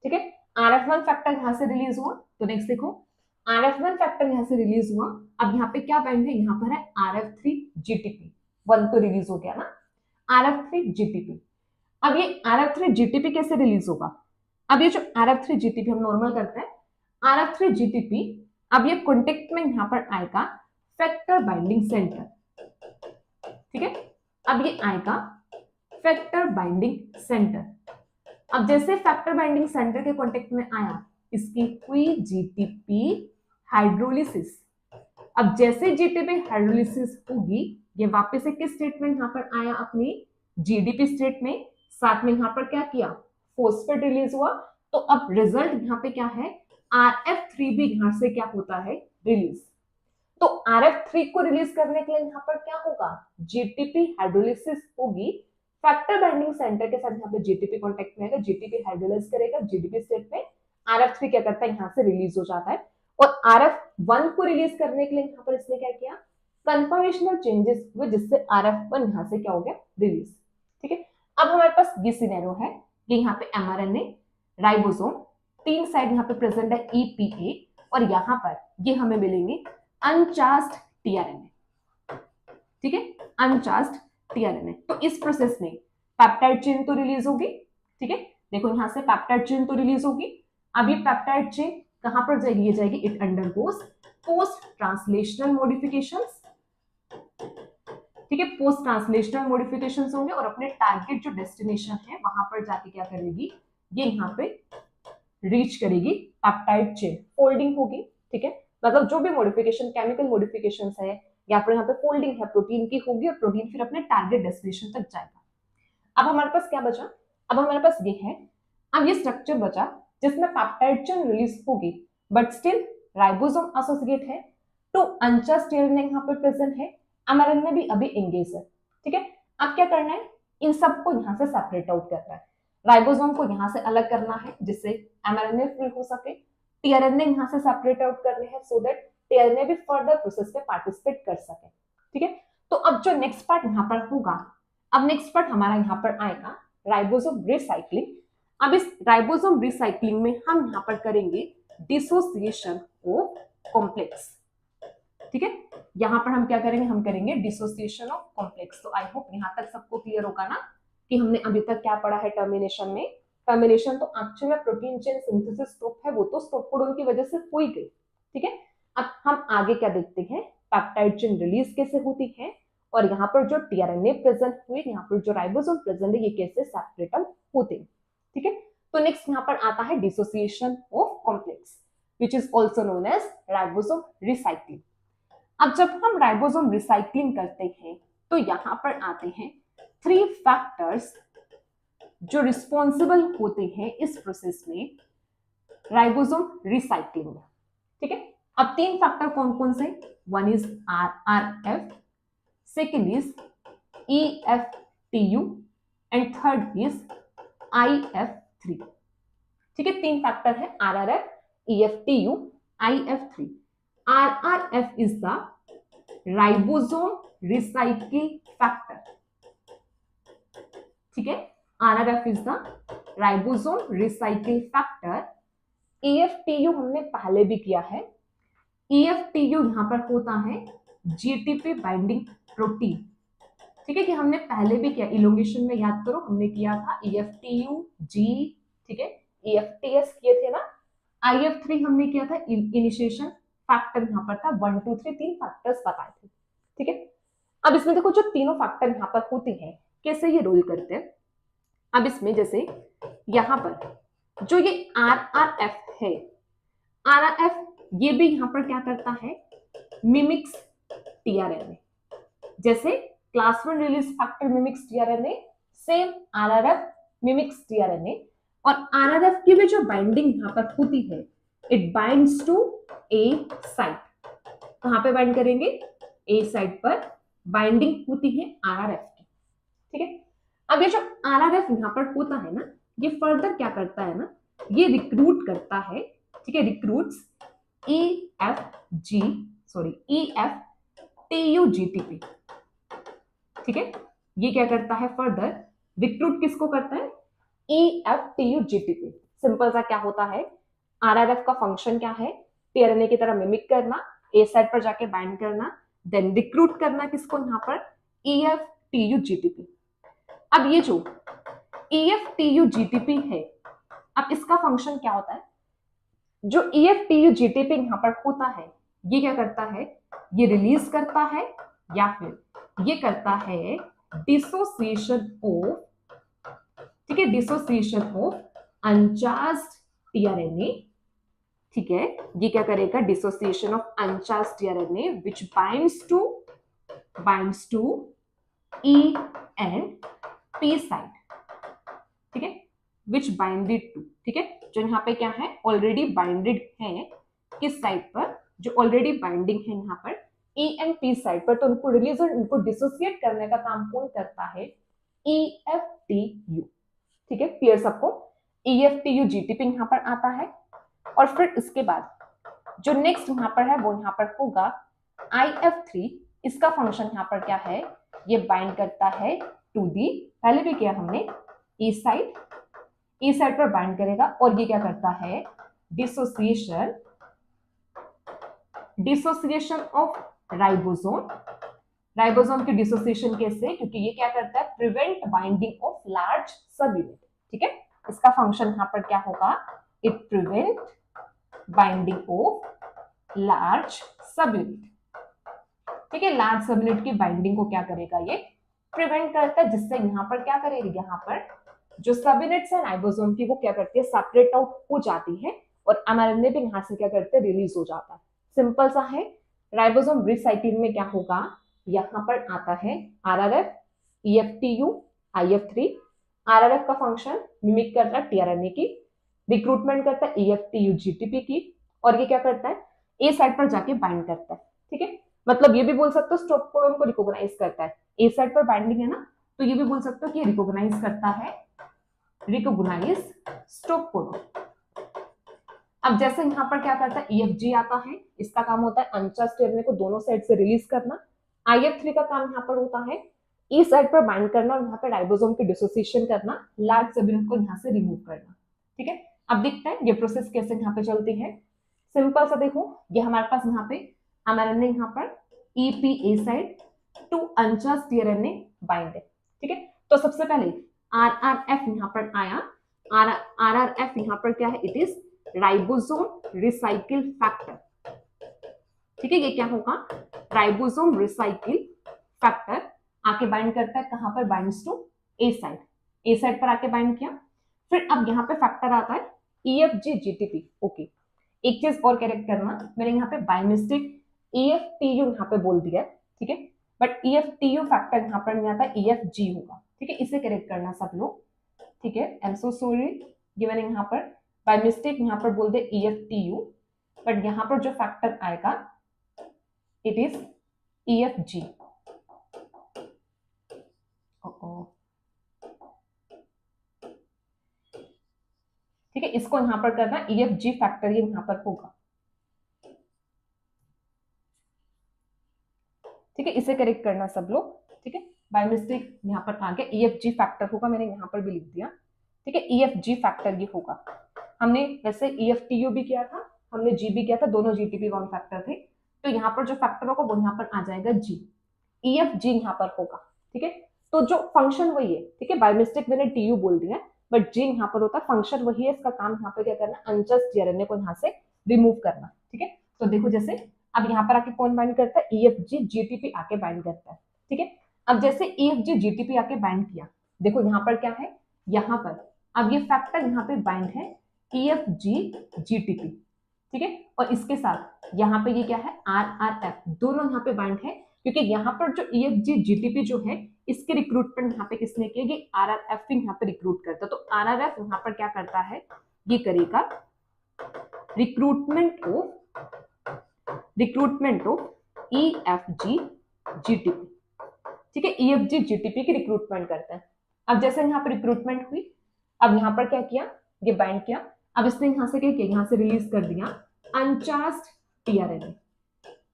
ठीक है, RF1 फैक्टर यहाँ से रिलीज हुआ, तो नेक्स्ट देखो RF1 फैक्टर यहाँ से रिलीज हुआ, अब यहाँ पे क्या बाइंड है, यहाँ पर है RF3-GTP। 1 तो रिलीज हो गया ना, RF3-GTP। अब ये RF3-GTP कैसे रिलीज होगा, अब ये जो RF3-GTP हम नॉर्मल करते हैं, RF3-GTP अब ये कॉन्टेक्ट में यहाँ पर आएगा फैक्टर बाइंडिंग सेंटर। ठीक है, अब ये आएगा फैक्टर बाइंडिंग सेंटर। अब जैसे फैक्टर बाइंडिंग सेंटर के कॉन्टेक्ट में आया, इसकी हुई GTP हाइड्रोलिसिस। अब जैसे GTP हाइड्रोलिसिस होगी, ये वापस से किस स्टेट में यहाँ पर आया, अपनी GDP स्टेट में, साथ में यहाँ पर क्या किया, फॉस्फेट रिलीज हुआ। तो अब रिजल्ट यहाँ पे क्या है, RF3 भी यहाँ से क्या होता है, रिलीज। तो RF3 को रिलीज करने के लिए यहाँ पर क्या होगा, GTP हाइड्रोलिसिस होगी, फैक्टर बाइंडिंग सेंटर के साथ यहाँ पे GTP कॉन्टेक्ट में आएगा, GTP हाइड्रोलाइज करेगा GDP स्टेट में, RF3 क्या करता है, यहाँ से रिलीज हो जाता है। और RF1 को रिलीज करने के लिए यहाँ पर इसने क्या किया, कंफर्मेशनल चेंजेस हुए जिससे RF1 यहाँ से क्या हो गया, रिलीज। ठीक है, अब हमारे पास ये सिनेरियो है, ये यहाँ पे mRNA राइबोसोम, 3 साइड यहाँ पे प्रेजेंट है EPA, और यहाँ पर ये हमें मिलेंगे अनचार्ज्ड tRNA। ठीक है, अनचार्ज्ड tRNA। तो इस प्रोसेस में पेप्टाइड चेन तो रिलीज होगी। ठीक है, देखो यहाँ से पेप्टाइड चेन तो रिलीज होगी। अब ये पेप्टाइड चेन कहां पर जाएगी, ये जाएगी, it undergoes post translational modifications. ठीक है, पोस्ट ट्रांसलेशनल मॉडिफिकेशंस होंगे और अपने टारगेट जो डेस्टिनेशन है वहां पर जाके क्या करेगी, ये यहाँ पे रीच करेगी पेप्टाइड चेन, फोल्डिंग होगी। ठीक है, मतलब जो भी मॉडिफिकेशन, केमिकल मॉडिफिकेशंस है या फिर यहाँ पे फोल्डिंग है प्रोटीन की होगी और प्रोटीन फिर अपने टारगेट डेस्टिनेशन तक जाएगा। अब हमारे पास क्या बचा, अब हमारे पास ये है, अब ये स्ट्रक्चर बचा जिसमें पेप्टाइड चेन रिलीज होगी बट स्टिल राइबोसोम एसोसिएट है, तो अनचास्ड टीआरएनए यहाँ पे प्रेजेंट है, एमआरएनए भी अभी एंगेज है। ठीक है, अब क्या करना है, इन सबको यहाँ से सेपरेट आउट करना है, राइबोसोम को यहाँ से अलग करना है जिससे एमआरएनए फ्री हो सके, टीआरएनए यहाँ से सेपरेट आउट करने हैं सो दैट टीआरएनए भी फर्दर प्रोसेस में पार्टिसिपेट कर सके। ठीक है, तो अब जो नेक्स्ट पार्ट यहाँ पर होगा, अब नेक्स्ट पार्ट हमारा यहाँ पर आएगा राइबोसोम रिसाइक्लिंग। अब इस राइबोसोम रिसाइक्लिंग में हम यहाँ पर करेंगे डिसोसिएशन ऑफ कॉम्प्लेक्स। ठीक है, यहाँ पर हम क्या करेंगे, हम करेंगे डिसोसिएशन ऑफ कॉम्प्लेक्स। तो आई होप यहाँ तक सबको क्लियर होगा ना कि हमने अभी तक क्या पढ़ा है टर्मिनेशन में। टर्मिनेशन तो एक्चुअली में प्रोटीन चेन सिंथेसिस स्टॉप है, वो तो स्टॉप कोडॉन की वजह से हुई गई। ठीक है, अब हम आगे क्या देखते हैं, पेप्टाइड चेन रिलीज कैसे होती है और यहाँ पर जो टीआरएनए प्रेजेंट हुए, यहाँ पर जो राइबोसोम प्रेजेंट है, ये कैसे सेपरेट आउट होते हैं। ठीक है, तो नेक्स्ट यहाँ पर आता है dissociation of complex which is also known as ribosome recycling. अब जब हम राइबोसोम रिसाइक्लिंग करते हैं तो यहाँ पर आते हैं 3 फैक्टर्स जो रिस्पॉन्सिबल होते हैं इस प्रोसेस में राइबोसोम रिसाइक्लिंग में। ठीक है, अब 3 फैक्टर कौन कौन से, one is RRF, second is EFTU and third is IF3। ठीक है, 3 फैक्टर है RRF, EFTU, IF3। RRF is the ribosome recycle factor। ठीक है, RRF is the ribosome recycle factor। EFTU हमने पहले भी किया है, EFTU यहां पर होता है GTP बाइंडिंग प्रोटीन। ठीक है, कि हमने पहले भी किया, इलोंगेशन में याद करो हमने किया था EFTU G, ठीक है, EFTS किए थे ना, IF3 हमने किया था इनिशिएशन फैक्टर, यहाँ पर था 1 2 3 3 फैक्टर्स बताए थे। ठीक है, अब इसमें देखो जो तीनों फैक्टर यहाँ पर होते हैं कैसे ये रोल करते हैं। अब इसमें जैसे यहाँ पर जो ये RRF है, RRF ये भी यहाँ पर क्या करता है, मिमिक्स टीआरएनए, जैसे class 1 release factor mimics tRNA, same RRF mimics tRNA. और RRF की भी जो बाइंडिंग यहाँ पर होती है, it binds to A site. कहां पे बाइंड करेंगे, ए साइट पर बाइंडिंग होती है RRF की। ठीक है, अब ये जो RRF यहाँ पर होता है ना, ये फर्दर क्या करता है ना, ये रिक्रूट करता है। ठीक है, रिक्रूट्स EFTU-GTP। ठीक है, ये क्या करता है, फर्दर रिक्रूट किसको करता है, EFTU-GTP। सिंपल सा क्या होता है, RRF का फंक्शन क्या है, टीआरएनए की तरह मिमिक करना, ए साइट पर जाके बाइंड करना, देन रिक्रूट करना किसको, यहाँ पर EFTU-GTP। अब ये जो EFTU-GTP है, अब इसका फंक्शन क्या होता है, जो EFTU-GTP यहाँ पर होता है, ये क्या करता है, ये रिलीज करता है या फिर ये करता है डिसोसिएशन ऑफ, ठीक है, डिसोसिएशन ऑफ अनचार्ज्ड टीआरएनए। ठीक है, ये क्या करेगा, dissociation of uncharged tRNA which binds to E and P site. ठीक है, व्हिच बाइंडेड टू, ठीक है, जो यहाँ पे क्या है, ऑलरेडी बाइंडेड है किस साइट पर, जो ऑलरेडी बाइंडिंग है यहाँ पर E and P साइट पर, तो उनको रिलीज और उनको डिसोसिएट करने का काम कौन करता है, EFTU। ठीक है, क्लियर सबको, EFTU-GTP यहाँ पर आता है। और फिर इसके बाद जो नेक्स्ट यहाँ पर है वो यहाँ पर होगा IF3। इसका फंक्शन यहाँ पर क्या है, ये बाइंड करता है टू दी, पहले भी किया हमने, E साइड पर बाइंड करेगा और ये क्या करता है, डिसोसिएशन ऑफ राइबोसोम की डिसोसिएशन कैसे, क्योंकि ये क्या करता है, प्रिवेंट बाइंडिंग ऑफ लार्ज सब यूनिट। ठीक है, इसका फंक्शन यहाँ पर क्या होगा, it prevent binding of large सब यूनिट। ठीक है, लार्ज सब यूनिट की बाइंडिंग को क्या करेगा, ये प्रिवेंट करता है, जिससे यहाँ पर क्या करेगी, यहाँ पर जो सब यूनिट्स है राइबोसोम की वो क्या करती है, सेपरेट आउट हो जाती है और एमआरएनए भी यहाँ से क्या करते हैं, रिलीज हो जाता है। सिंपल सा है। राइबोसोम रिसाइक्लिंग में क्या होगा, यहाँ पर आता है आरआरएफ, ईएफटीयू, आईएफ3। आरआरएफ का फंक्शन मिमिक करता है टीआरएनए की, रिक्रूटमेंट करता है ईएफटीयू जीटीपी की, और ये क्या करता है, ए साइड पर जाके बाइंड करता है। ठीक है, मतलब ये भी बोल सकते हो स्टॉप कोडन को रिकॉग्नाइज करता है, ए साइड पर बाइंडिंग है ना, तो ये भी बोल सकते हो कि रिकॉग्नाइज करता है, रिकॉग्नाइज स्टॉप कोडन। अब जैसे यहाँ पर क्या करता है, ईएफजी आता है, इसका काम होता है अनचार्ज्ड टीआरएनए को दोनों साइड से रिलीज करना। आईएफ3 का काम यहाँ पर होता है ई साइड पर बाइंड करना और यहाँ पे राइबोसोम की डिसोसिएशन करना, लार्ज सब यूनिट को यहाँ से रिमूव करना। ठीक है, अब दिखता है ये प्रोसेस कैसे यहाँ पे चलती है। सिंपल सा देखो, ये हमारे पास यहाँ पे एमआरएनए यहाँ पर EPA side to uncharged tRNA bind है। ठीक है, तो सबसे पहले आरआरएफ यहाँ पर आया, आरआरएफ यहाँ पर क्या है, it is ribosome recycle factor. ठीक है, ये क्या होगा, राइबोसोम रिसाइकिल फैक्टर आके बाइंड करता है, कहां पर, binds to A side, A side पर आके बाइंड किया। फिर अब यहाँ पे फैक्टर आता है ईएफजी जीटीपी। ओके, एक चीज और करेक्ट करना, मैंने यहाँ पे बाय मिस्टेक ईएफटीयू यहाँ पे बोल दिया। ठीक है, बट ईएफटीयू फैक्टर यहाँ पर नहीं आता, ईएफजी होगा। ठीक है, इसे करेक्ट करना सब लोग। ठीक है, आई एम सो सॉरी, ये मैंने यहाँ पर बाय मिस्टेक यहाँ पर बोल दे ईएफटीयू, बट यहाँ पर जो फैक्टर आएगा इट इज ईएफजी। ठीक है, इसको यहां पर करना ईएफजी फैक्टर, ये यहां पर होगा। ठीक है, इसे करेक्ट करना सब लोग। ठीक है, बाय मिस्टेक यहाँ पर आ गया ईएफजी फैक्टर होगा, मैंने यहाँ पर भी लिख दिया। ठीक है, ईएफजी फैक्टर ये होगा। हमने वैसे ईएफटीयू भी किया था, हमने जी भी किया था, दोनों जीटीपी वन फैक्टर थे, तो यहाँ पर जो फैक्टर होगा वो यहाँ पर आ जाएगा जी, ईएफजी यहाँ पर होगा। ठीक है, तो जो फंक्शन वही है। ठीक है, बाय मिस्टेक मैंने टीयू बोल दिया, बट जी यहाँ पर होता है, फंक्शन वही है, इसका काम यहाँ पर क्या करना, अनचार्ज्ड टीआरएनए को यहाँ से रिमूव करना। ठीक है, तो देखो जैसे अब यहाँ पर आके कौन बाइंड करता है, ईएफजी जीटीपी आके बाइंड करता है। ठीक है, अब जैसे ईएफजी जीटीपी आके बाइंड किया, देखो यहाँ पर क्या है, यहाँ पर अब ये फैक्टर यहाँ पे बाइंड है ईएफजी जीटीपी। ठीक है, और इसके साथ यहाँ पे ये क्या है, आरआरएफ, दोनों यहाँ पे बाइंड है, क्योंकि यहाँ पर जो ईएफजी जीटीपी जो है इसके रिक्रूटमेंट यहाँ पे किसने किया, ये आरआरएफ यहाँ पे रिक्रूट करता है। तो आरआरएफ यहाँ पर क्या करता है, ये करेगा रिक्रूटमेंट ऑफ ईएफजी जीटीपी। ठीक है, ईएफजी जीटीपी की रिक्रूटमेंट करता है। अब जैसे यहाँ पर रिक्रूटमेंट हुई, अब यहाँ पर क्या किया, ये बाइंड किया, अब इसने यहाँ से क्या किया, यहाँ से रिलीज कर दिया अनचार्ज्ड टीआरएनए।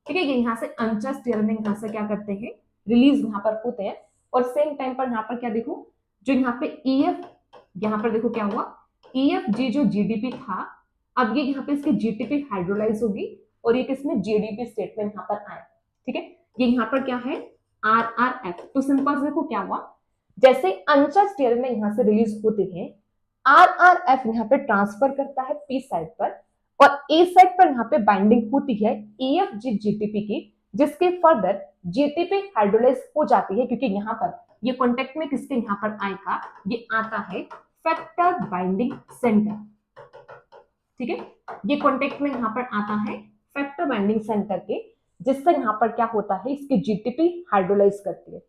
ठीक है, ये यहाँ से अनचार्ज्ड टीआरएनए यहाँ से क्या करते हैं, रिलीज यहाँ पर होते हैं, और सेम टाइम पर यहाँ पर क्या देखो, जो यहाँ पे ईएफ, यहाँ पर देखो क्या हुआ, ईएफजी जो जीडीपी था, अब ये यहाँ पे इसकी जीटीपी हाइड्रोलाइज होगी और ये किसमें, जीडीपी स्टेट में यहाँ पर आया। ठीक है, ये यहाँ पर क्या है, आरआरएफ। तो सिंपल देखो क्या हुआ, जैसे अनचार्ज्ड टीआरएनए यहाँ से रिलीज होते हैं, आरआरएफ यहाँ पे ट्रांसफर करता है पी साइड पर, और ए साइड पर यहाँ पे बाइंडिंग होती है ईएफजी जीटीपी की, जिसके फर्दर जीटीपी हाइड्रोलाइज हो जाती है, क्योंकि यहाँ पर ये कॉन्टेक्ट में किसके यहाँ पर आएगा, ये आता है फैक्टर बाइंडिंग सेंटर। ठीक है, ये कॉन्टेक्ट में यहाँ पर आता है फैक्टर बाइंडिंग सेंटर के, जिससे यहाँ पर क्या होता है, इसकी जीटीपी हाइड्रोलाइज करती है।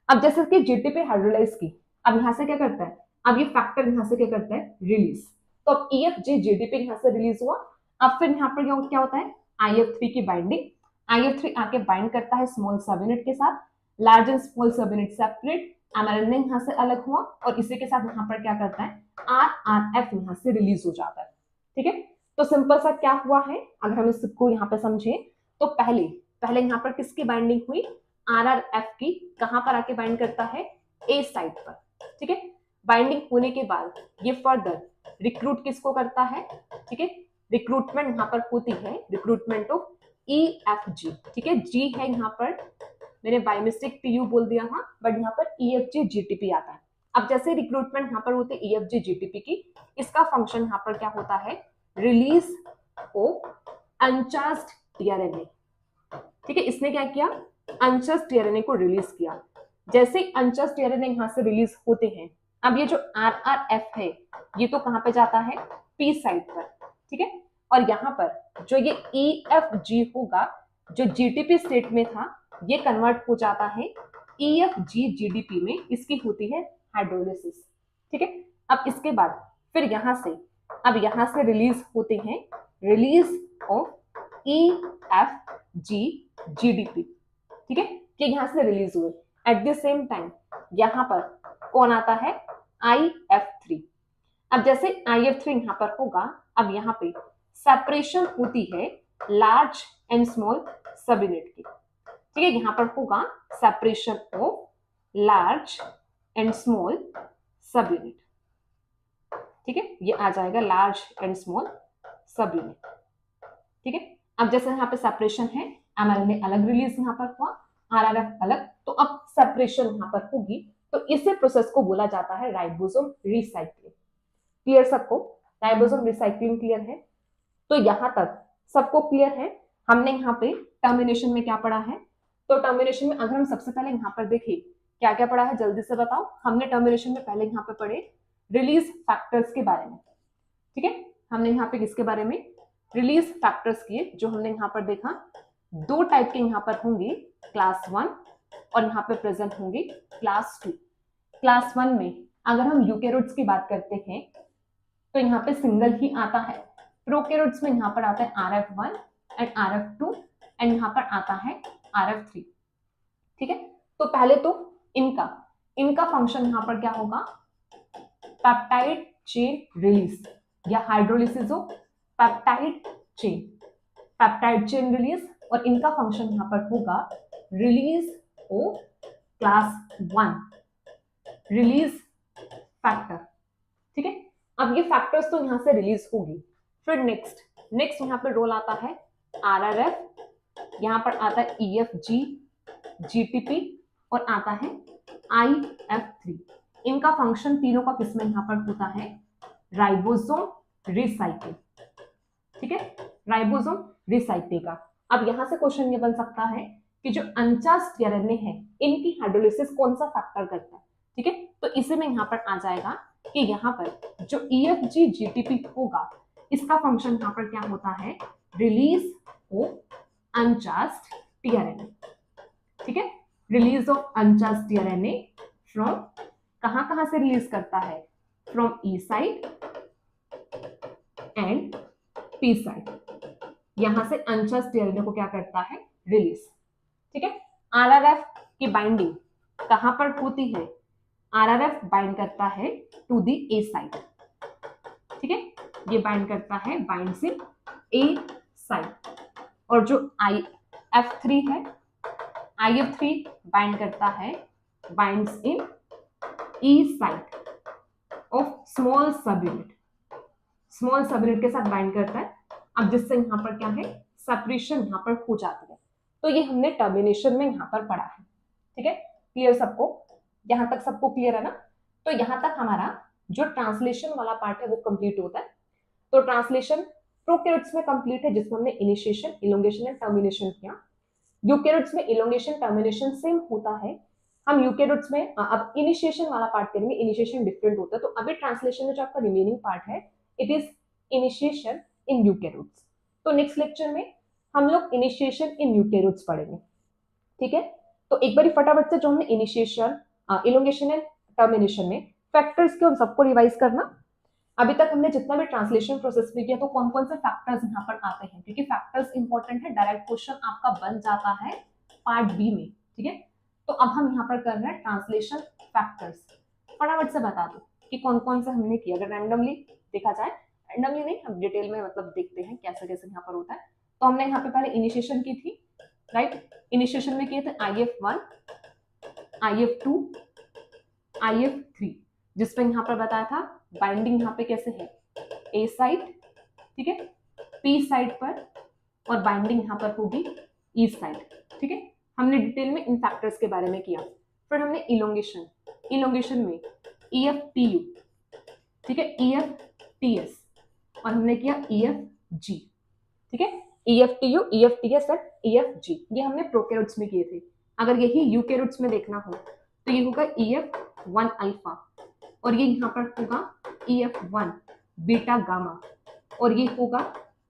अब जैसे कि जीटीपी हाइड्रोलाइज की, अब यहाँ से क्या करता है, अब ये फैक्टर यहाँ से क्या करता है, रिलीज। तो अब ईएफजी जीटीपी यहाँ से रिलीज हुआ, अब फिर यहाँ पर क्या होता है, आईएफ3 की बाइंडिंग, आईएफ3 आके बाइंड करता है स्मॉल सब यूनिट के साथ, लार्ज एंड स्मॉल सब यूनिट सेपरेट, एमआरएनए यहाँ से अलग हुआ, और इसी के साथ यहाँ पर क्या करता है, आरआरएफ यहाँ से रिलीज हो जाता है। ठीक है, तो सिंपल सा क्या हुआ है, अगर हम इसको यहाँ पे समझे, तो पहले यहाँ पर किसकी बाइंडिंग हुई, आरआरएफ की, कहां पर आके बाइंड करता है, ए साइड पर। ठीक है, बाइंडिंग होने के बाद ये फर्दर रिक्रूट किसको करता है, ठीक है, रिक्रूटमेंट यहाँ पर होती है, रिक्रूटमेंट ऑफ ईएफजी। ठीक है, जी है यहाँ पर, मैंने बाय मिस्टेक टीयू बोल दिया था, बट यहाँ पर ईएफजी जीटीपी आता है। अब जैसे रिक्रूटमेंट यहाँ पर होते है ईएफजी जीटीपी की, इसका फंक्शन यहाँ पर क्या होता है, रिलीज ऑफ अनचार्ज्ड टीआरएनए। ठीक है, इसने क्या किया, अनचेस्ट टीआरएनए को रिलीज किया। जैसे अनचेस्ट टीआरएनए यहाँ से रिलीज होते हैं, अब ये जो आरआरएफ है ये तो कहाँ पे जाता है, पी साइड पर, ठीक है। और यहाँ पर जो ये ईएफजी होगा, जो जीटीपी स्टेट में था, ये कन्वर्ट हो जाता है ईएफजी जीडीपी में, इसकी होती है हाइड्रोलिसिस, ठीक है। अब इसके बाद फिर यहाँ से, अब यहाँ से रिलीज होते हैं, रिलीज ऑफ ईएफजी जीडीपी, ठीक है, कि यहाँ से रिलीज हुए। एट द सेम टाइम यहाँ पर कौन आता है, IF3। अब जैसे IF3 यहाँ पर होगा, अब यहाँ पे सेपरेशन होती है लार्ज एंड स्मॉल सब यूनिट की, ठीक है। यहाँ पर होगा separation of large and small सब यूनिट, ठीक है, ये आ जाएगा लार्ज एंड स्मॉल सब यूनिट, ठीक है। अब जैसे यहाँ पे सेपरेशन है, mRNA अलग रिलीज यहाँ पर हुआ, RRF अलग, तो अब सेपरेशन यहाँ पर होगी, तो इसे प्रोसेस को बोला जाता है राइबोसोम रिसाइक्लिंग। क्लियर सबको, राइबोसोम रिसाइक्लिंग क्लियर है? तो यहाँ तक सबको क्लियर है। हमने यहाँ पे टर्मिनेशन में क्या पढ़ा है, तो टर्मिनेशन में अगर हम सबसे पहले यहाँ पर देखें क्या क्या पढ़ा है, जल्दी से बताओ। हमने टर्मिनेशन में पहले यहाँ पे पढ़े रिलीज फैक्टर्स के बारे में, ठीक है। हमने यहाँ पे किसके बारे में, रिलीज फैक्टर्स किए, जो हमने यहाँ पर देखा दो टाइप के यहाँ पर होंगे, क्लास 1 और यहाँ पे प्रेजेंट होंगे क्लास 2। क्लास 1 में अगर हम यूकेरियोट्स की बात करते हैं तो यहाँ पे सिंगल ही आता है। प्रोकैरियोट्स में यहाँ पर आता है RF1 एंड RF2 एंड यहाँ पर आता है RF3, ठीक है। तो पहले तो इनका फंक्शन यहाँ पर क्या होगा, पेप्टाइड चेन रिलीज या hydrolysis of peptide chain release, और इनका फंक्शन यहाँ पर होगा release of class 1 release factor, ठीक है। अब ये फैक्टर्स तो यहाँ से रिलीज होगी। फिर नेक्स्ट यहाँ पे रोल आता है RRF, यहाँ पर आता है EFG GTP और आता है IF3। इनका फंक्शन तीनों का किसमें यहाँ पर होता है, राइबोसोम रिसाइकिल, ठीक है, राइबोसोम रिसाइकिल का। अब यहाँ से क्वेश्चन ये बन सकता है कि जो अनचास्ट टीआरएनए है इनकी हाइड्रोलिसिस कौन सा फैक्टर करता है, ठीक है। तो इसे में यहाँ पर आ जाएगा कि यहाँ पर जो EFG GTP होगा, इसका फंक्शन यहाँ पर क्या होता है, रिलीज ऑफ अनचास्ट टीआरएनए, ठीक है। रिलीज ऑफ अनचास्ट टीआरएनए फ्रॉम कहां से रिलीज करता है, from E side and P side. यहां से अनचास्ट टीआरएनए को क्या करता है, रिलीज, ठीक है। RRF की बाइंडिंग कहां पर होती है, RRF बाइंड करता है टू द ए साइड, ठीक है, ये बाइंड करता है, बाइंड्स इन ए साइड। और जो IF3 है, IF3 बाइंड करता है, binds in E side of small सब यूनिट, स्मॉल सब यूनिट के साथ बाइंड करता है। अब जिससे यहाँ पर क्या है, सेपरेशन यहाँ पर हो जाती है। तो ये हमने टर्मिनेशन में यहाँ पर पढ़ा है, ठीक है। क्लियर सबको, यहाँ तक सबको क्लियर है ना? तो यहाँ तक हमारा जो ट्रांसलेशन वाला पार्ट है वो कंप्लीट होता है। तो ट्रांसलेशन प्रोकैरियोट्स में कंप्लीट है, जिसमें हमने इनिशिएशन, इलोंगेशन एंड टर्मिनेशन किया। यूकैरियोट्स में इलोंगेशन टर्मिनेशन सेम होता है। हम यूकैरियोट्स में अब इनिशिएशन वाला पार्ट करेंगे, इनिशिएशन डिफरेंट होता है। तो अभी ट्रांसलेशन में जो आपका रिमेनिंग पार्ट है, it is initiation in eukaryotes. तो नेक्स्ट लेक्चर में हम लोग इनिशिएशन इन यूकैरियोट्स पढ़ेंगे, ठीक है। तो एक बार फटाफट से जो हमने इनिशिएशन, इलोंगेशन एंड टर्मिनेशन में फैक्टर्स के उन सबको रिवाइज करना। अभी तक हमने जितना भी ट्रांसलेशन प्रोसेस में किया, तो कौन कौन से फैक्टर्स यहाँ पर आते हैं, क्योंकि फैक्टर्स इंपॉर्टेंट है, डायरेक्ट क्वेश्चन आपका बन जाता है पार्ट बी में, ठीक है। तो अब हम यहाँ पर कर रहे हैं ट्रांसलेशन फैक्टर्स। फटाफट से बता दो कि कौन कौन से हमने किया। अगर रैंडमली देखा जाए, रैंडमली नहीं, हम डिटेल में मतलब देखते हैं कैसे कैसे यहाँ पर होता है। तो हमने यहाँ पे पहले इनिशिएशन की थी, राइट। इनिशिएशन में किए थे IF1, IF2, IF3, जिसपे यहाँ पर बताया था बाइंडिंग यहाँ पे कैसे है, ए साइड, ठीक है, पी साइड पर, और बाइंडिंग यहाँ पर होगी ई साइड, ठीक है। हमने डिटेल में इन फैक्टर्स के बारे में किया। फिर हमने इलोंगेशन में EFTU, ठीक है, EFTS, और हमने किया EFG, ठीक है। EFTU, EFTS और EFG, ये हमने प्रोकैरियोट्स में किए थे। अगर यही यूकैरियोट्स में देखना हो तो ये होगा EF1 अल्फा, और ये यहाँ पर होगा EF1 बीटा गामा, और ये होगा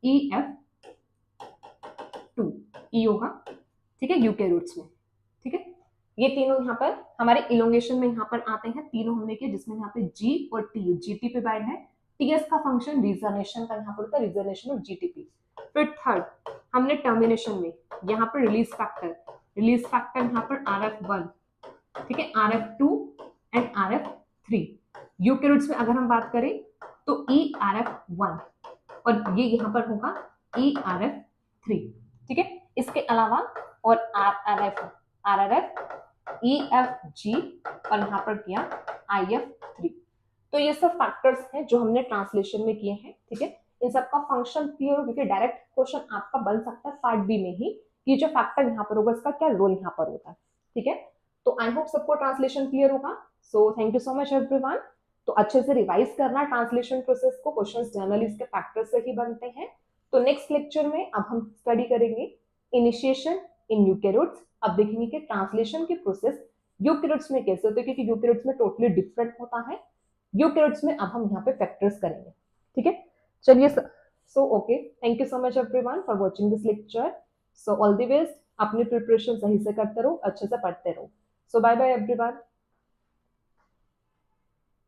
EF2 ई होगा, ठीक है, यूकैरियोट्स में। ठीक है, ये तीनों यहाँ पर हमारे इलोंगेशन में यहाँ पर आते हैं, तीनों हमने किए, जिसमें यहाँ पे G और T, GT पे बाइंड है, TS का फंक्शन रीजनेशन का यहाँ पर होता है, रीजनेशन ऑफ GTP। फिर थर्ड हमने टर्मिनेशन में यहाँ पर रिलीज फैक्टर यहाँ पर RF1, ठीक है, RF2 एंड RF3। यूकैरियोट्स में अगर हम बात करें तो ERF1, और ये यहाँ पर होगा ERF3, ठीक है। इसके अलावा और RRF, EFG और यहाँ पर किया IF3। तो ये सब फैक्टर्स हैं जो हमने ट्रांसलेशन में किए हैं, ठीक है। इन सबका फंक्शन क्लियर हो, क्योंकि डायरेक्ट क्वेश्चन आपका बन सकता है पार्ट बी में ही कि जो फैक्टर यहाँ पर होगा इसका क्या रोल यहाँ पर होता है, ठीक है। तो आई होप सबको ट्रांसलेशन क्लियर होगा। So thank you so much everyone. तो अच्छे से रिवाइज करना ट्रांसलेशन प्रोसेस को, क्वेश्चंस जनरली इसके फैक्टर से ही बनते हैं। तो नेक्स्ट लेक्चर में अब हम स्टडी करेंगे इनिशिएशन इन यूकैरियोट्स। अब देखेंगे कि ट्रांसलेशन की प्रोसेस यूकैरियोट्स में कैसे होती है, क्योंकि यूकैरियोट्स में टोटली डिफरेंट होता है। यूकैरियोट्स में अब हम यहाँ पे फैक्टर्स करेंगे, ठीक है। चलिए, so okay, thank you so much everyone for watching this lecture. So all the best, अपनी प्रिपरेशन सही से करते रहो, अच्छे से पढ़ते रहो। सो बाय बाय एवरीवन।